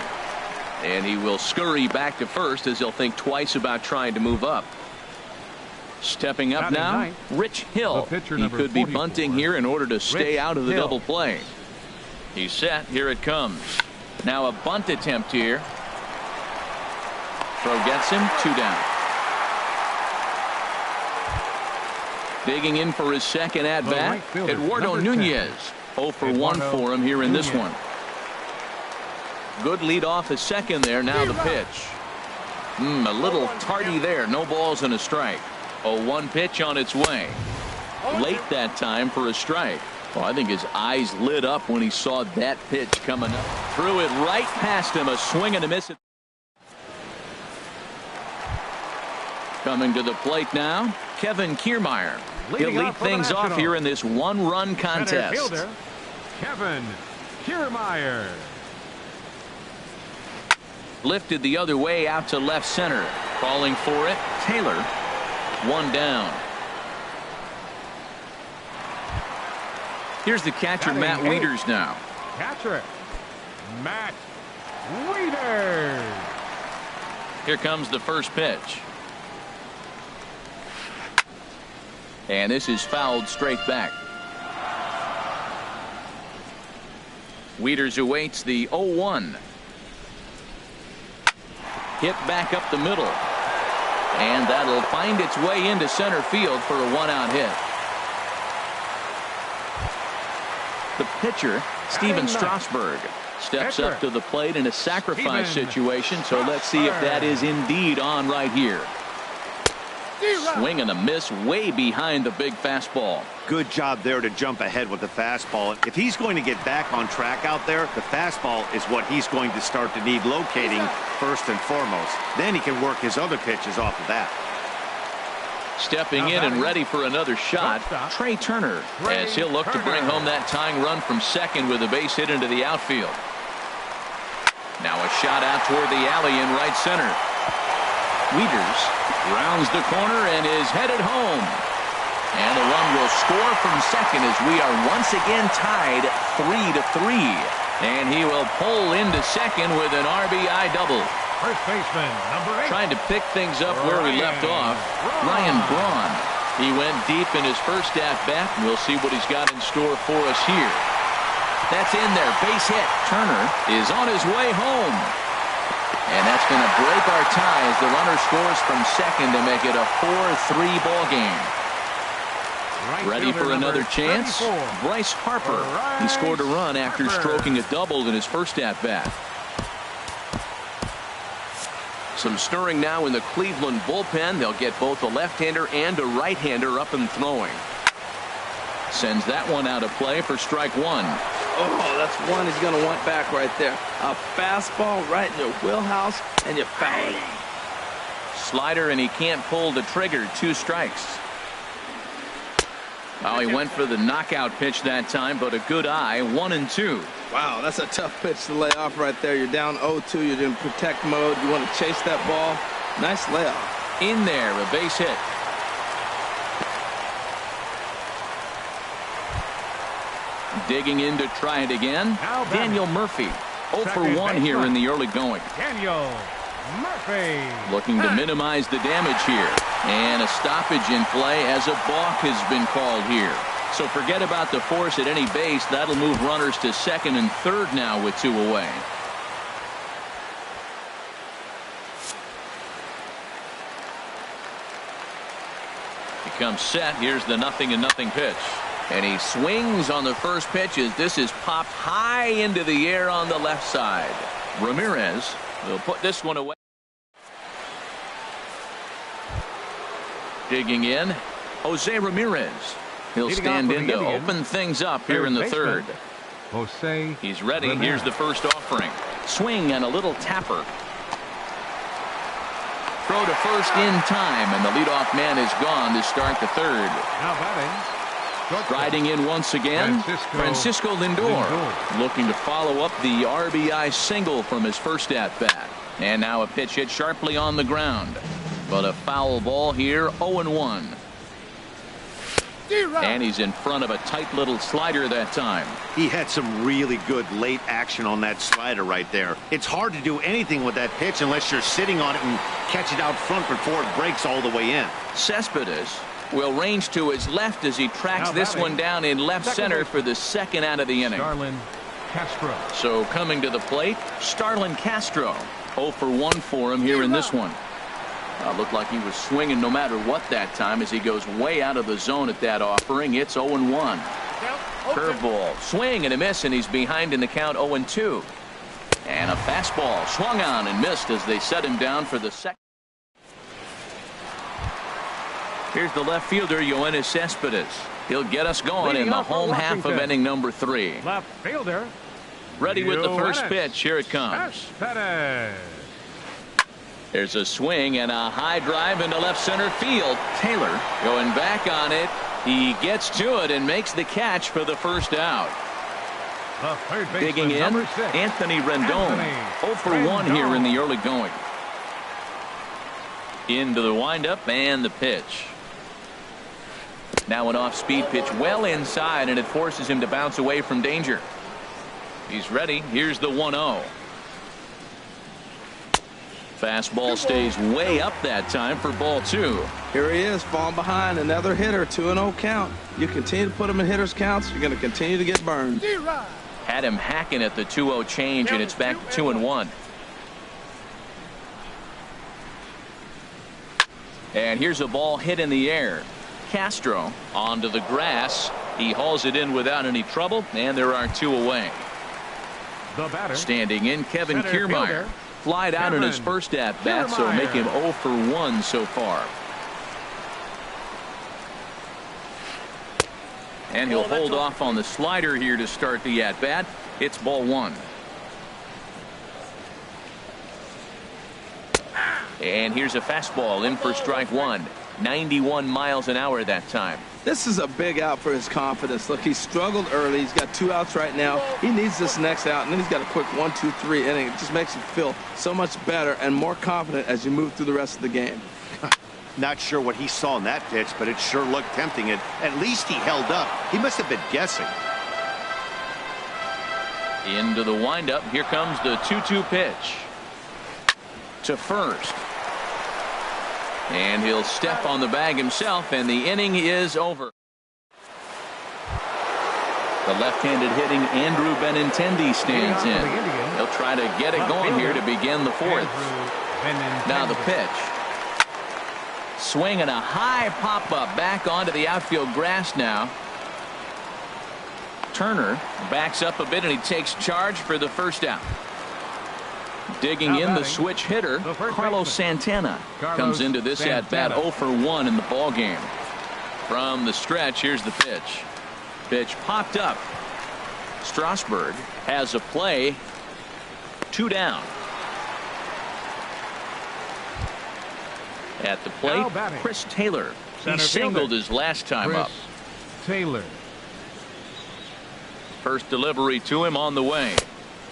And he will scurry back to first as he'll think twice about trying to move up. Stepping up now, Rich Hill. He could be bunting here in order to stay out of the double play. He's set. Here it comes. Now a bunt attempt here. Throw gets him. 2 down. Digging in for his second at bat, Eduardo Nunez. 0 for 1 for him here in this one. Good lead off his second there. Now the pitch. A little tardy there. No balls and a strike. 0-1 pitch on its way. Late that time for a strike. Well, I think his eyes lit up when he saw that pitch coming up. Threw it right past him. A swing and a miss. Coming to the plate now, Kevin Kiermaier. He'll lead things off here in this 1-run contest. Fielder, Kevin Kiermaier. Lifted the other way out to left center. Calling for it, Taylor. 1 down. Here's the catcher, Matt Wieters now. Catcher, Matt Wieters. Here comes the first pitch. And this is fouled straight back. Wieters awaits the 0-1. Hit back up the middle. And that'll find its way into center field for a 1-out hit. The pitcher, Steven Strasburg, steps up to the plate in a sacrifice situation. So let's see if that is indeed on right here. Swing and a miss way behind the big fastball. Good job there to jump ahead with the fastball. If he's going to get back on track out there, the fastball is what he's going to start to need locating first and foremost. Then he can work his other pitches off of that. Stepping in and ready for another shot, Trey Turner, as he'll look to bring home that tying run from second with a base hit into the outfield. Now a shot out toward the alley in right center. Wieters rounds the corner and is headed home. And the run will score from second as we are once again tied 3-3. And he will pull into second with an RBI double. First baseman, number 8. Trying to pick things up where we left off, Ryan Braun. He went deep in his first at-bat, and we'll see what he's got in store for us here. That's in there. Base hit. Turner is on his way home. And that's going to break our tie as the runner scores from second to make it a 4-3 ball game. Ready for another chance? Bryce Harper. He scored a run after stroking a double in his first at-bat. Some stirring now in the Cleveland bullpen. They'll get both a left-hander and a right-hander up and throwing. Sends that one out of play for strike 1. Oh, that's one he's going to want back right there. A fastball right in your wheelhouse, and you foul it. Slider, and he can't pull the trigger. 2 strikes. Oh, he went for the knockout pitch that time, but a good eye. 1-2. Wow, that's a tough pitch to lay off right there. You're down 0-2. You're in protect mode. You want to chase that ball. Nice layoff. In there, a base hit. Digging in to try it again. Daniel Murphy. 0 for 1 here in the early going. Daniel Murphy. Looking to minimize the damage here. And a stoppage in play as a balk has been called here. So forget about the force at any base. That'll move runners to second and third now with 2 away. He comes set. Here's the 0-0 pitch. And he swings on the first pitch as this is popped high into the air on the left side. Ramirez will put this one away. Digging in, Jose Ramirez. He'll stand in to open things up here in the third. Jose. He's ready. Here's the first offering. Swing and a little tapper. Throw to first in time, and the leadoff man is gone to start the third. Now batting. Riding in once again, Francisco Lindor, looking to follow up the RBI single from his first at-bat. And now a pitch hit sharply on the ground. But a foul ball here, 0-1. And he's in front of a tight little slider that time. He had some really good late action on that slider right there. It's hard to do anything with that pitch unless you're sitting on it and catch it out front before it breaks all the way in. Cespedes will range to his left as he tracks this one down in left center for the second out of the inning. Starlin Castro. So coming to the plate, Starlin Castro. 0 for 1 for him here in this one. Looked like he was swinging no matter what that time as he goes way out of the zone at that offering. It's 0-1. Curveball, swing and a miss, and he's behind in the count 0-2. And a fastball swung on and missed as they set him down for the second. Here's the left fielder, Yoenis Cespedes. He'll get us going in the home half of inning number 3. Left fielder. Ready with the first pitch. Here it comes. Cespedes. There's a swing and a high drive into left center field. Taylor going back on it. He gets to it and makes the catch for the first out. Digging in, Anthony Rendon. 0 for 1 here in the early going. Into the windup and the pitch. Now an off-speed pitch well inside, and it forces him to bounce away from danger. He's ready. Here's the 1-0. Fastball stays way up that time for ball 2. Here he is, falling behind, another hitter, 2-0 count. You continue to put him in hitters counts, you're going to continue to get burned. Had him hacking at the 2-0 change, and it's back to 2-1. And here's a ball hit in the air. Castro onto the grass. He hauls it in without any trouble, and there are 2 away. The batter. Standing in, Kevin Kiermaier. Flied out in his first at-bat, so make him 0 for 1 so far. And he'll hold off on the slider here to start the at-bat. It's ball 1. And here's a fastball in for strike 1. 91 miles an hour that time. This is a big out for his confidence. Look, he struggled early. He's got 2 outs right now. He needs this next out, and then he's got a quick 1-2-3 inning. It just makes you feel so much better and more confident as you move through the rest of the game. Not sure what he saw in that pitch, but it sure looked tempting. At least he held up. He must have been guessing. Into the windup. Here comes the 2-2 pitch. To first. And he'll step on the bag himself, and the inning is over. The left-handed hitting Andrew Benintendi stands in. He'll try to get it going here to begin the 4th. Now the pitch. Swing and a high pop-up back onto the outfield grass now. Turner backs up a bit, and he takes charge for the first out. Digging in, the switch hitter, Carlos Santana, comes into this at-bat 0 for 1 in the ball game. From the stretch, here's the pitch. Pitch popped up. Strasburg has a play. 2 down. At the plate, Chris Taylor. He singled his last time up. Taylor. First delivery to him on the way.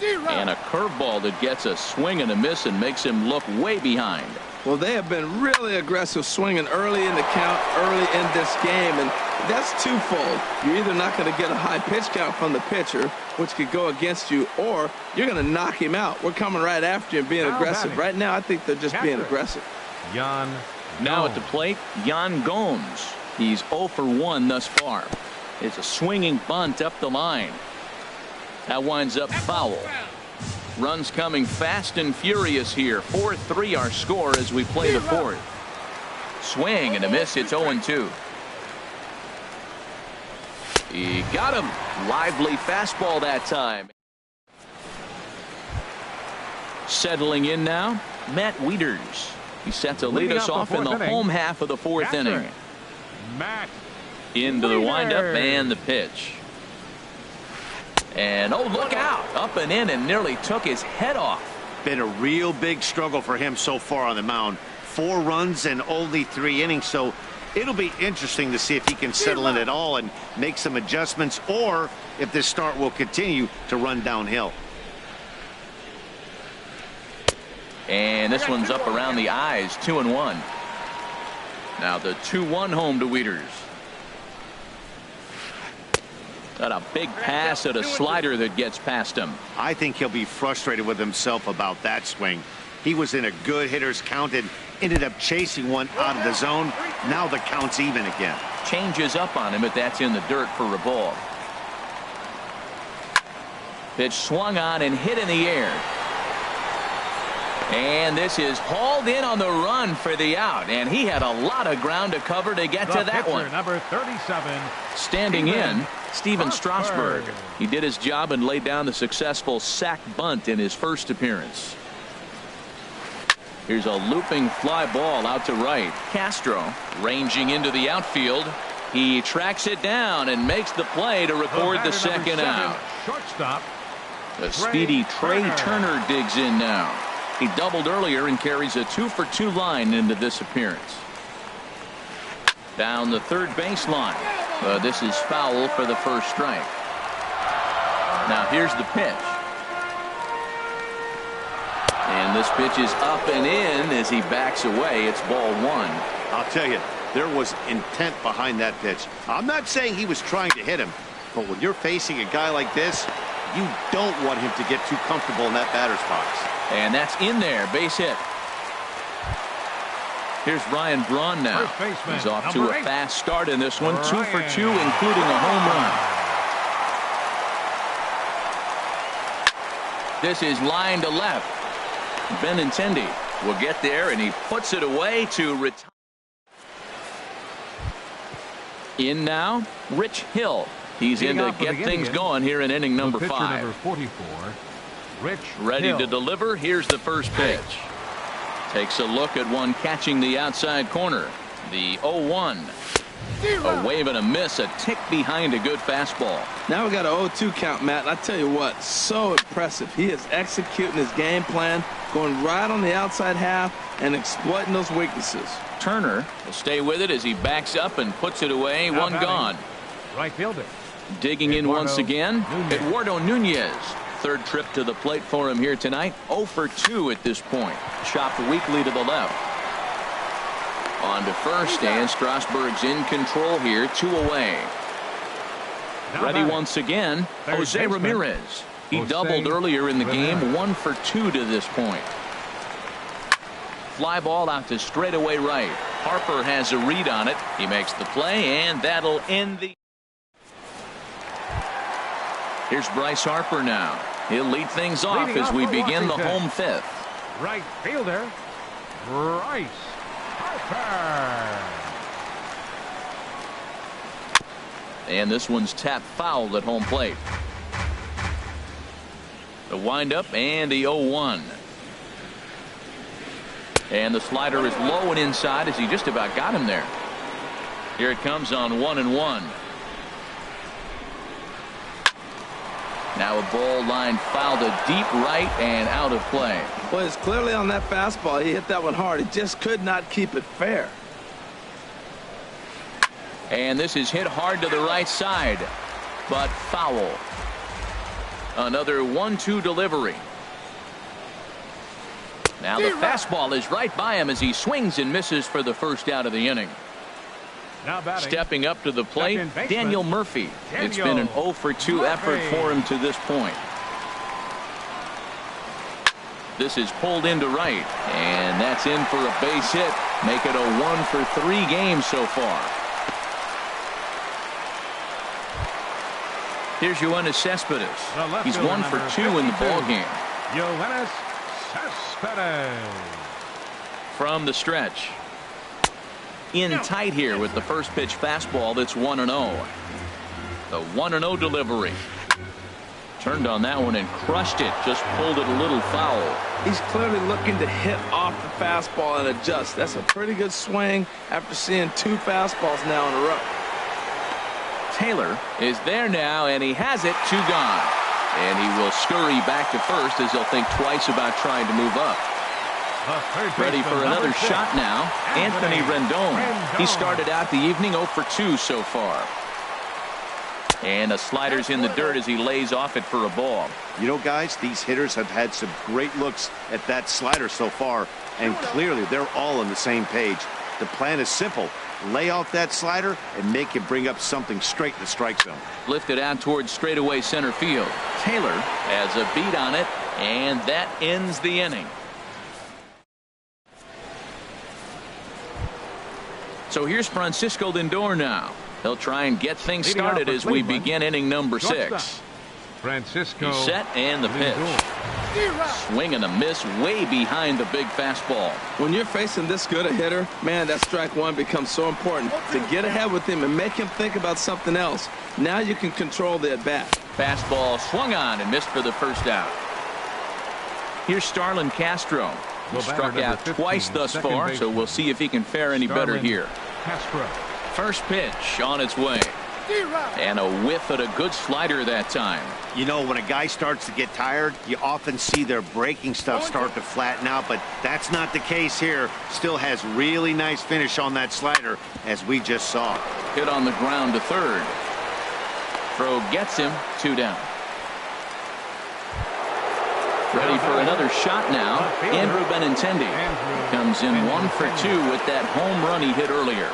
And a curveball that gets a swing and a miss and makes him look way behind. Well, they have been really aggressive swinging early in the count, early in this game, and that's twofold. You're either not going to get a high pitch count from the pitcher, which could go against you, or you're going to knock him out. We're coming right after you and being aggressive. Right now, I think they're just being aggressive. Now at the plate, Yan Gomes. He's 0 for 1 thus far. It's a swinging bunt up the line. That winds up foul. Runs coming fast and furious here. 4-3 our score as we play the fourth. Swing and a miss. It's 0-2. He got him. Lively fastball that time. Settling in now, Matt Wieters. He's set to lead us off in the home half of the fourth inning. Matt into the windup and the pitch. And oh, look out, up and in, and nearly took his head off. Been a real big struggle for him so far on the mound. 4 runs in only 3 innings, so it'll be interesting to see if he can settle in at all and make some adjustments, or if this start will continue to run downhill. And this one's up around the eyes. 2-1. Now the 2-1 home to Wieters. Got a big pass at a slider that gets past him. I think he'll be frustrated with himself about that swing. He was in a good hitter's count and ended up chasing one out of the zone. Now the count's even again. Changes up on him, but that's in the dirt for a ball. Pitch swung on and hit in the air. And this is hauled in on the run for the out, and he had a lot of ground to cover to get to that one. Number 37. Standing in, Steven Strasburg. He did his job and laid down the successful sac bunt in his first appearance. Here's a looping fly ball out to right. Castro ranging into the outfield. He tracks it down and makes the play to record the second out. Shortstop. The speedy Trey Turner digs in now. He doubled earlier and carries a 2-for-2 line into this appearance. Down the third baseline. This is foul for the first strike. Now here's the pitch. And this pitch is up and in as he backs away. It's ball 1. I'll tell you, there was intent behind that pitch. I'm not saying he was trying to hit him, but when you're facing a guy like this, you don't want him to get too comfortable in that batter's box. And that's in there. Base hit. Here's Ryan Braun now. He's off to a fast start in this one. 2 for 2, including a home run. This is line to left. Benintendi will get there, and he puts it away to retire. In now, Rich Hill. He's in to get things going here in inning number 5. Number 44. Rich ready Hill. to deliver. Here's the first pitch. Takes a look at one catching the outside corner. The 0-1. A wave and a miss, a tick behind a good fastball. Now we got an 0-2 count, Matt. And I tell you what, so impressive. He is executing his game plan, going right on the outside half and exploiting those weaknesses. Turner will stay with it as he backs up and puts it away. One gone. Right fielder. Digging in once again, Eduardo Nunez. Third trip to the plate for him here tonight. 0 for 2 at this point. Chopped weakly to the left. On to first, and Strasburg's in control here. 2 away. Ready once again, Jose Ramirez. He doubled earlier in the game. 1 for 2 to this point. Fly ball out to straightaway right. Harper has a read on it. He makes the play, and that'll end the. Here's Bryce Harper now. He'll lead things off as we begin the home fifth. Right fielder, Bryce Harper. And this one's tapped foul at home plate. The windup and the 0-1. And the slider is low and inside as he just about got him there. Here it comes on 1-1. Now a ball line fouled to deep right and out of play. Well, it's clearly on that fastball. He hit that one hard. He just could not keep it fair. And this is hit hard to the right side, but foul. Another 1-2 delivery. Now the fastball is right by him as he swings and misses for the first out of the inning. Now batting. Stepping up to the plate, Daniel Murphy. It's been an 0 for 2 effort for him to this point. This is pulled into right, and that's in for a base hit. Make it a 1 for 3 game so far. Here's Yoenis Cespedes. He's 1 for 2 in the ball game. Yoenis Cespedes. From the stretch. In tight here with the first pitch fastball that's 1-0. The 1-0 delivery. Turned on that one and crushed it. Just pulled it a little foul. He's clearly looking to hit off the fastball and adjust. That's a pretty good swing after seeing 2 fastballs now in a row. Taylor is there now, and he has it. 2 gone. And he will scurry back to first as he'll think twice about trying to move up. Ready for another shot now. Anthony Rendon. He started out the evening 0 for 2 so far. And the slider's in the dirt as he lays off it for a ball. You know, guys, these hitters have had some great looks at that slider so far, and clearly they're all on the same page. The plan is simple. Lay off that slider and make him bring up something straight in the strike zone. Lifted out towards straightaway center field. Taylor has a beat on it, and that ends the inning. So here's Francisco Lindor now. He'll try and get things started as we begin inning number 6. Francisco. He's set and the pitch. Swing and a miss way behind the big fastball. When you're facing this good a hitter, man, that strike one becomes so important to get ahead with him and make him think about something else. Now you can control the at-bat. Fastball swung on and missed for the first out. Here's Starlin Castro. He struck out twice thus far, so we'll see if he can fare any better here. Castro. First pitch on its way. And a whiff at a good slider that time. You know, when a guy starts to get tired, you often see their breaking stuff start to flatten out, but that's not the case here. Still has really nice finish on that slider, as we just saw. Hit on the ground to third. Throw gets him. 2 down. Ready for another shot now. Andrew Benintendi comes in 1 for 2 with that home run he hit earlier.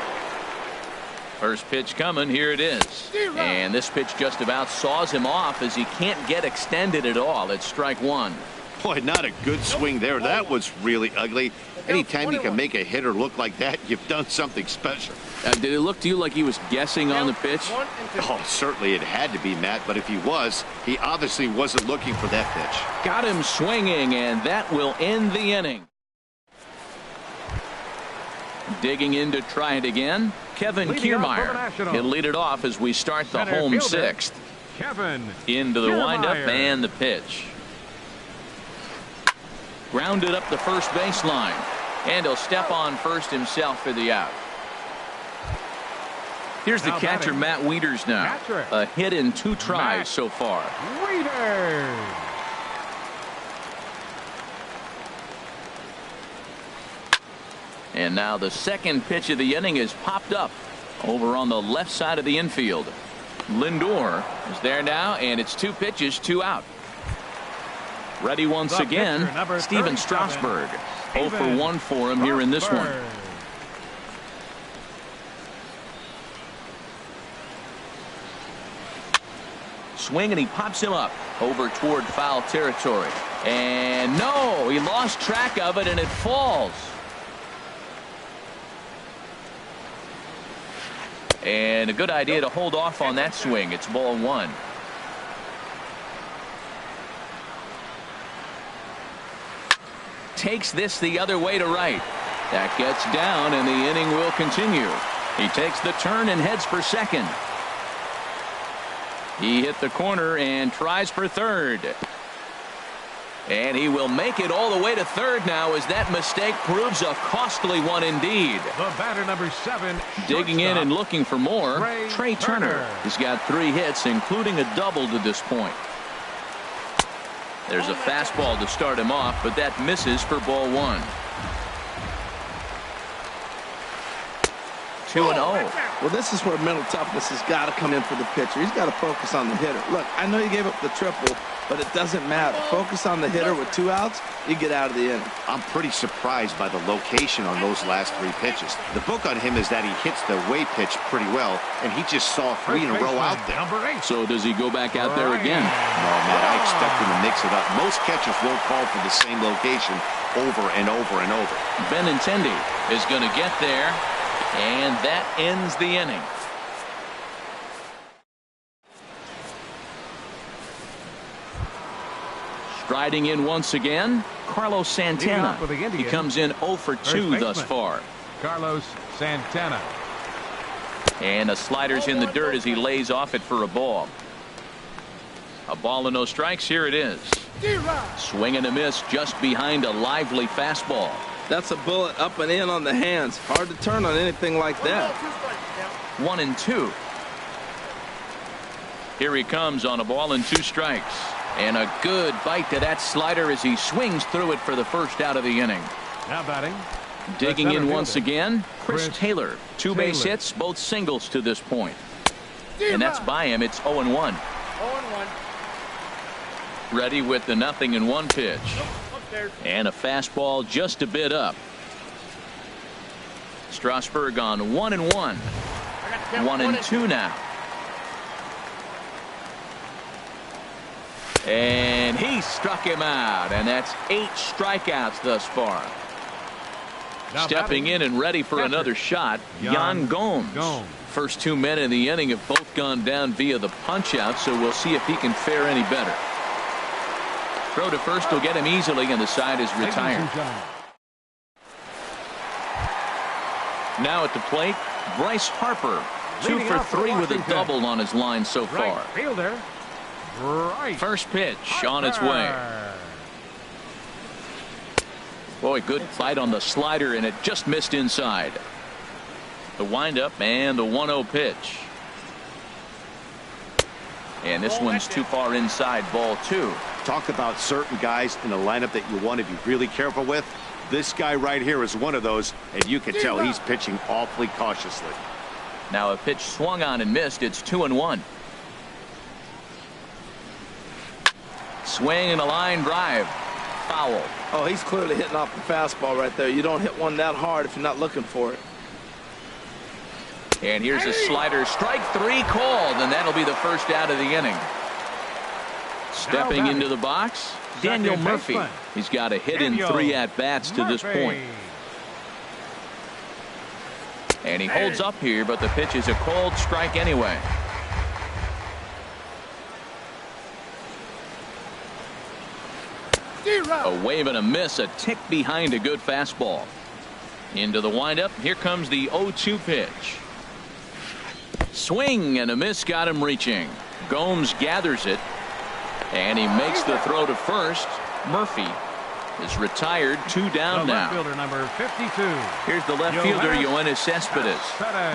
First pitch coming. Here it is. And this pitch just about saws him off as he can't get extended at all. It's strike 1. Boy, not a good swing there. That was really ugly. Anytime you can make a hitter look like that, you've done something special. Did it look to you like he was guessing on the pitch? Oh, certainly it had to be, Matt, but if he was, he obviously wasn't looking for that pitch. Got him swinging, and that will end the inning. Digging in to try it again, Kevin Kiermaier. He'll lead it off as we start the home 6th. Kevin into the windup and the pitch. Grounded up the first baseline, and he'll step on first himself for the out. Here's the catcher, Matt Wieters now. A hit in 2 tries so far. Wieters. And now the second pitch of the inning is popped up over on the left side of the infield. Lindor is there now, and it's 2 pitches, 2 out. Ready once again, Steven Strasburg. 0 for 1 for him here in this one. Swing, and he pops him up over toward foul territory. And no, he lost track of it, and it falls. And a good idea to hold off on that swing. It's ball 1. Takes this the other way to right. That gets down, and the inning will continue. He takes the turn and heads for second. He hit the corner and tries for third. And he will make it all the way to third now, as that mistake proves a costly one indeed. The batter, number 7. Digging in and looking for more, Trey Turner. He's got 3 hits, including a double to this point. There's a fastball to start him off, but that misses for ball 1. 2-0. Well, this is where mental toughness has got to come in for the pitcher. He's got to focus on the hitter. Look, I know you gave up the triple, but it doesn't matter. Focus on the hitter with 2 outs, you get out of the inning. I'm pretty surprised by the location on those last 3 pitches. The book on him is that he hits the away pitch pretty well, and he just saw 3 in a row out there. So does he go back out there again? No, Matt, I expect him to mix it up. Most catchers won't call for the same location over and over and over. Benintendi is going to get there, and that ends the inning. Striding in once again, Carlos Santana. He comes in 0 for 2 thus far. Carlos Santana. And a slider's in the dirt as he lays off it for a ball. A ball and no strikes. Here it is. Swing and a miss just behind a lively fastball. That's a bullet up and in on the hands. Hard to turn on anything like that. 1-2. Here he comes on a ball and 2 strikes. And a good bite to that slider as he swings through it for the first out of the inning. Now batting. Digging in once again, Chris Taylor. 2 base hits, both singles to this point. And that's by him. It's 0-1. 0-1. Ready with the 0-1 pitch. And a fastball just a bit up. Strasburg on 1-1. 1-2 now. And he struck him out, and that's 8 strikeouts thus far. Stepping in and ready for another shot, Yan Gomes. First 2 men in the inning have both gone down via the punch-out, so we'll see if he can fare any better. Throw to first will get him easily, and the side is retired. Now at the plate, Bryce Harper. 2 for 3 with a double on his line so far. Fielder. First pitch on its way. Boy, good bite on the slider, and it just missed inside. The windup and the 1-0 pitch. And this one's too far inside, ball 2. Talk about certain guys in the lineup that you want to be really careful with. This guy right here is one of those, and you can tell he's pitching awfully cautiously. Now a pitch swung on and missed. It's 2-1. Swing and a line drive. Foul. Oh, he's clearly hitting off the fastball right there. You don't hit one that hard if you're not looking for it. And here's a slider. Strike 3 called, and that'll be the first out of the inning. Stepping into the box, Daniel Murphy. He's got a hit in 3 at-bats to this point. And he holds up here, but the pitch is a called strike anyway. A wave and a miss, a tick behind a good fastball. Into the windup. Here comes the 0-2 pitch. Swing and a miss, got him reaching. Gomes gathers it, and he makes the throw to first. Murphy is retired. 2 down now. Fielder number 52. Here's the left fielder, Yoenis Cespedes.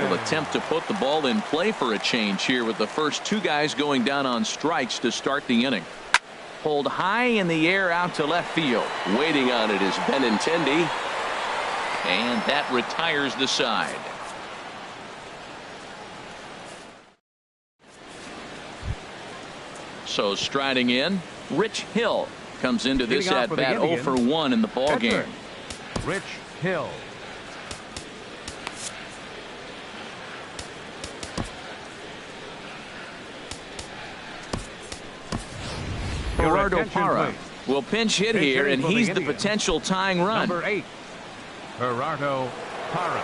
Will attempt to put the ball in play for a change here with the first 2 guys going down on strikes to start the inning. Pulled high in the air out to left field. Waiting on it is Benintendi. And that retires the side. So striding in, Rich Hill comes into this at-bat 0 for 1 in the ball game. Rich Hill. Gerardo Parra will pinch hit here, and he's the potential tying run. Number 8, Gerardo Parra.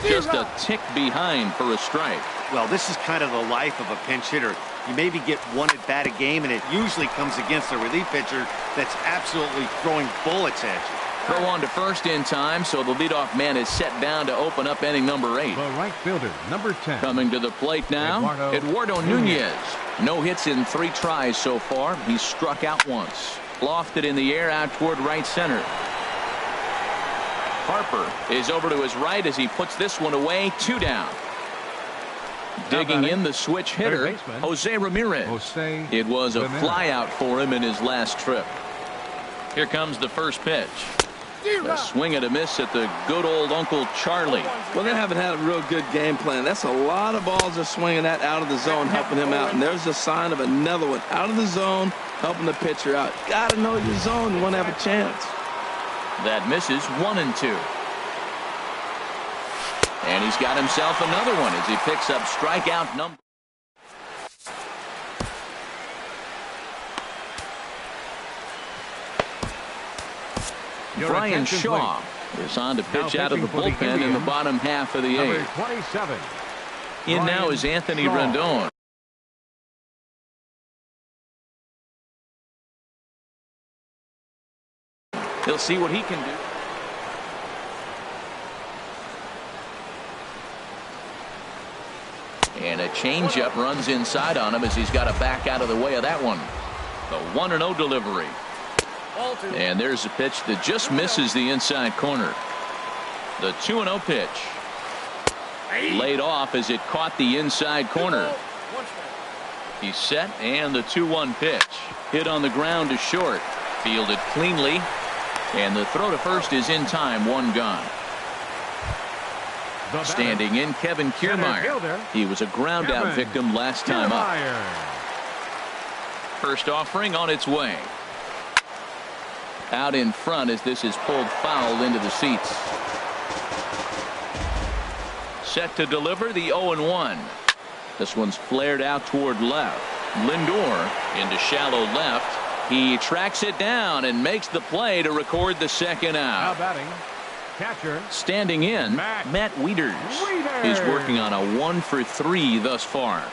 Just a tick behind for a strike. Well, this is kind of the life of a pinch hitter. You maybe get 1 at bat a game, and it usually comes against a relief pitcher that's absolutely throwing bullets at you. Throw on to first in time, so the leadoff man is set down to open up inning number 8. The right fielder, number 10. Coming to the plate now, Eduardo Nunez. No hits in 3 tries so far. He's struck out once. Lofted in the air out toward right center. Harper is over to his right as he puts this one away. 2 down. Digging in the switch hitter, Jose Ramirez. It was a flyout for him in his last trip. Here comes the first pitch. A swing and a miss at the good old Uncle Charlie. Well, they haven't had a real good game plan. That's a lot of balls they're swinging at out of the zone, helping him out. And there's a sign of another one out of the zone, helping the pitcher out. Got to know your zone. You want to have a chance. That misses 1-2. And he's got himself another one as he picks up strikeout number. Brian Shaw is on to pitch out of the bullpen in the bottom half of the eighth. 27. In now is Anthony Rendon. He'll see what he can do. And a changeup runs inside on him as he's got to back out of the way of that one. The 1-0 delivery. And there's a pitch that just misses the inside corner. The 2-0 pitch. Laid off as it caught the inside corner. He's set, and the 2-1 pitch. Hit on the ground to short. Fielded cleanly. And the throw to first is in time. One gone. Standing in, Kevin Kiermaier. He was a ground-out victim last time up. First offering on its way. Out in front as this is pulled foul into the seats. Set to deliver the 0-1. This one's flared out toward left. Lindor into shallow left. He tracks it down and makes the play to record the second out. Now batting. Catcher. Standing in, Matt Wieters is working on a 1-for-3 thus far.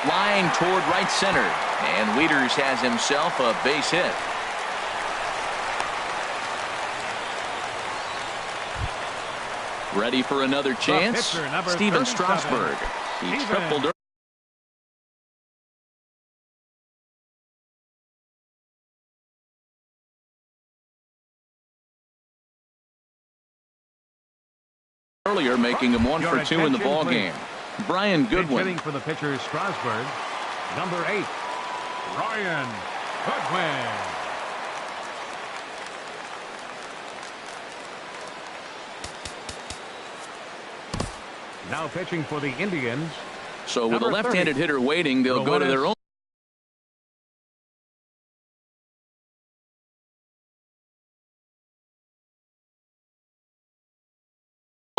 Line toward right center, and Wieters has himself a base hit. Ready for another chance? Steven Strasburg. He tripled earlier, making him 1-for-2 in the ball game. Brian Goodwin. Hitting for the pitcher Strasburg. Number 8, Brian Goodwin. Now pitching for the Indians. So with a left-handed hitter waiting, they'll go to their own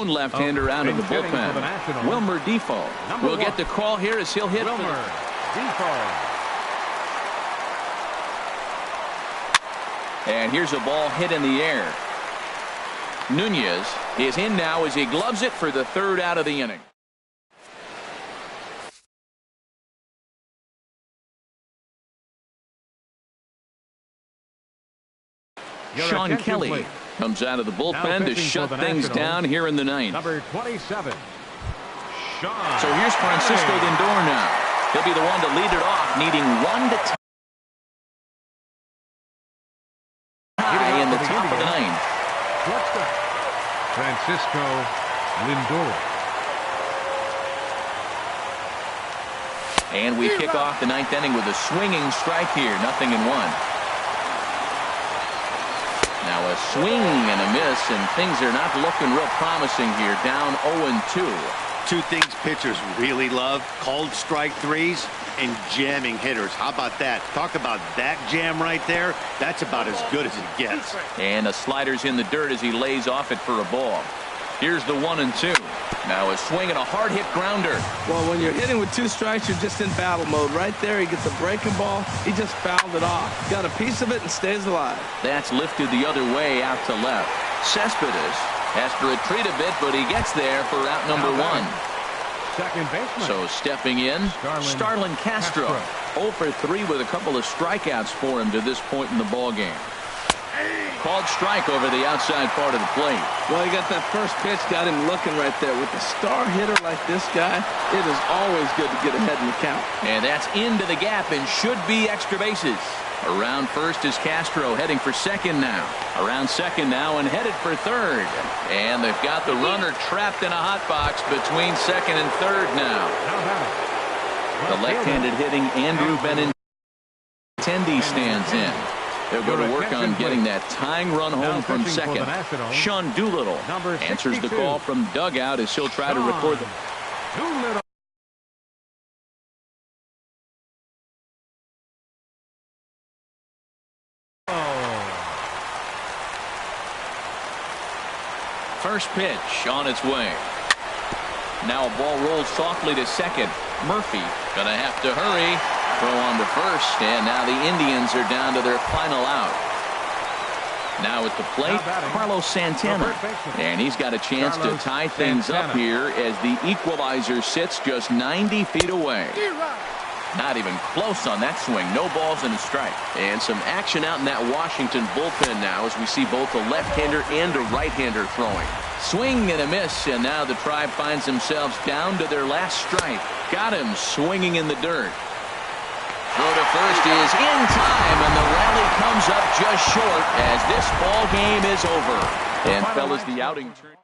left-hander out of the bullpen. Wilmer Defoe will get the call here as he'll hit. Wilmer Defoe. And here's a ball hit in the air. Nunez is in now as he gloves it for the third out of the inning. Sean Kelly comes out of the bullpen to shut things down here in the ninth. Number 27, Sean. So here's Francisco Lindor now. He'll be the one to lead it off, needing 1 to tie in the top of the ninth. Francisco Lindor. And we kick off the ninth inning with a swinging strike here. 0-1. Now a swing and a miss, and things are not looking real promising here. Down 0-2. Two things pitchers really love: called strike threes and jamming hitters. How about that? Talk about that jam right there. That's about as good as it gets. And a slider's in the dirt as he lays off it for a ball. Here's the 1-2. Now a swing and a hard hit grounder. Well, when you're hitting with 2 strikes, you're just in battle mode. Right there, he gets a breaking ball. He just fouled it off. Got a piece of it and stays alive. That's lifted the other way out to left. Cespedes has to retreat a bit, but he gets there for out number 1. Second baseman. So stepping in, Starlin Castro. 0-for-3 with a couple of strikeouts for him to this point in the ball game. called strike over the outside part of the plate. Well, he got that first pitch, got him looking right there. With a star hitter like this guy, it is always good to get ahead in the count. And that's into the gap and should be extra bases. Around first is Castro, heading for second now. Around second now and headed for third. And they've got the runner trapped in a hot box between second and third now. The left-handed hitting Andrew Benintendi stands in. They'll go to work on getting that tying run home from second. Sean Doolittle answers the call from dugout as he'll try to record the first pitch on its way. Now a ball rolls softly to second. Murphy gonna have to hurry. Throw on to first, and now the Indians are down to their final out. Now at the plate, Carlos Santana. And he's got a chance to tie things up here as the equalizer sits just 90 feet away. Not even close on that swing. No balls and a strike. And some action out in that Washington bullpen now as we see both a left-hander and a right-hander throwing. Swing and a miss, and now the Tribe finds themselves down to their last strike. Got him swinging in the dirt. Throw to first is in time, and the rally comes up just short as this ball game is over. And fellas, the outing turn.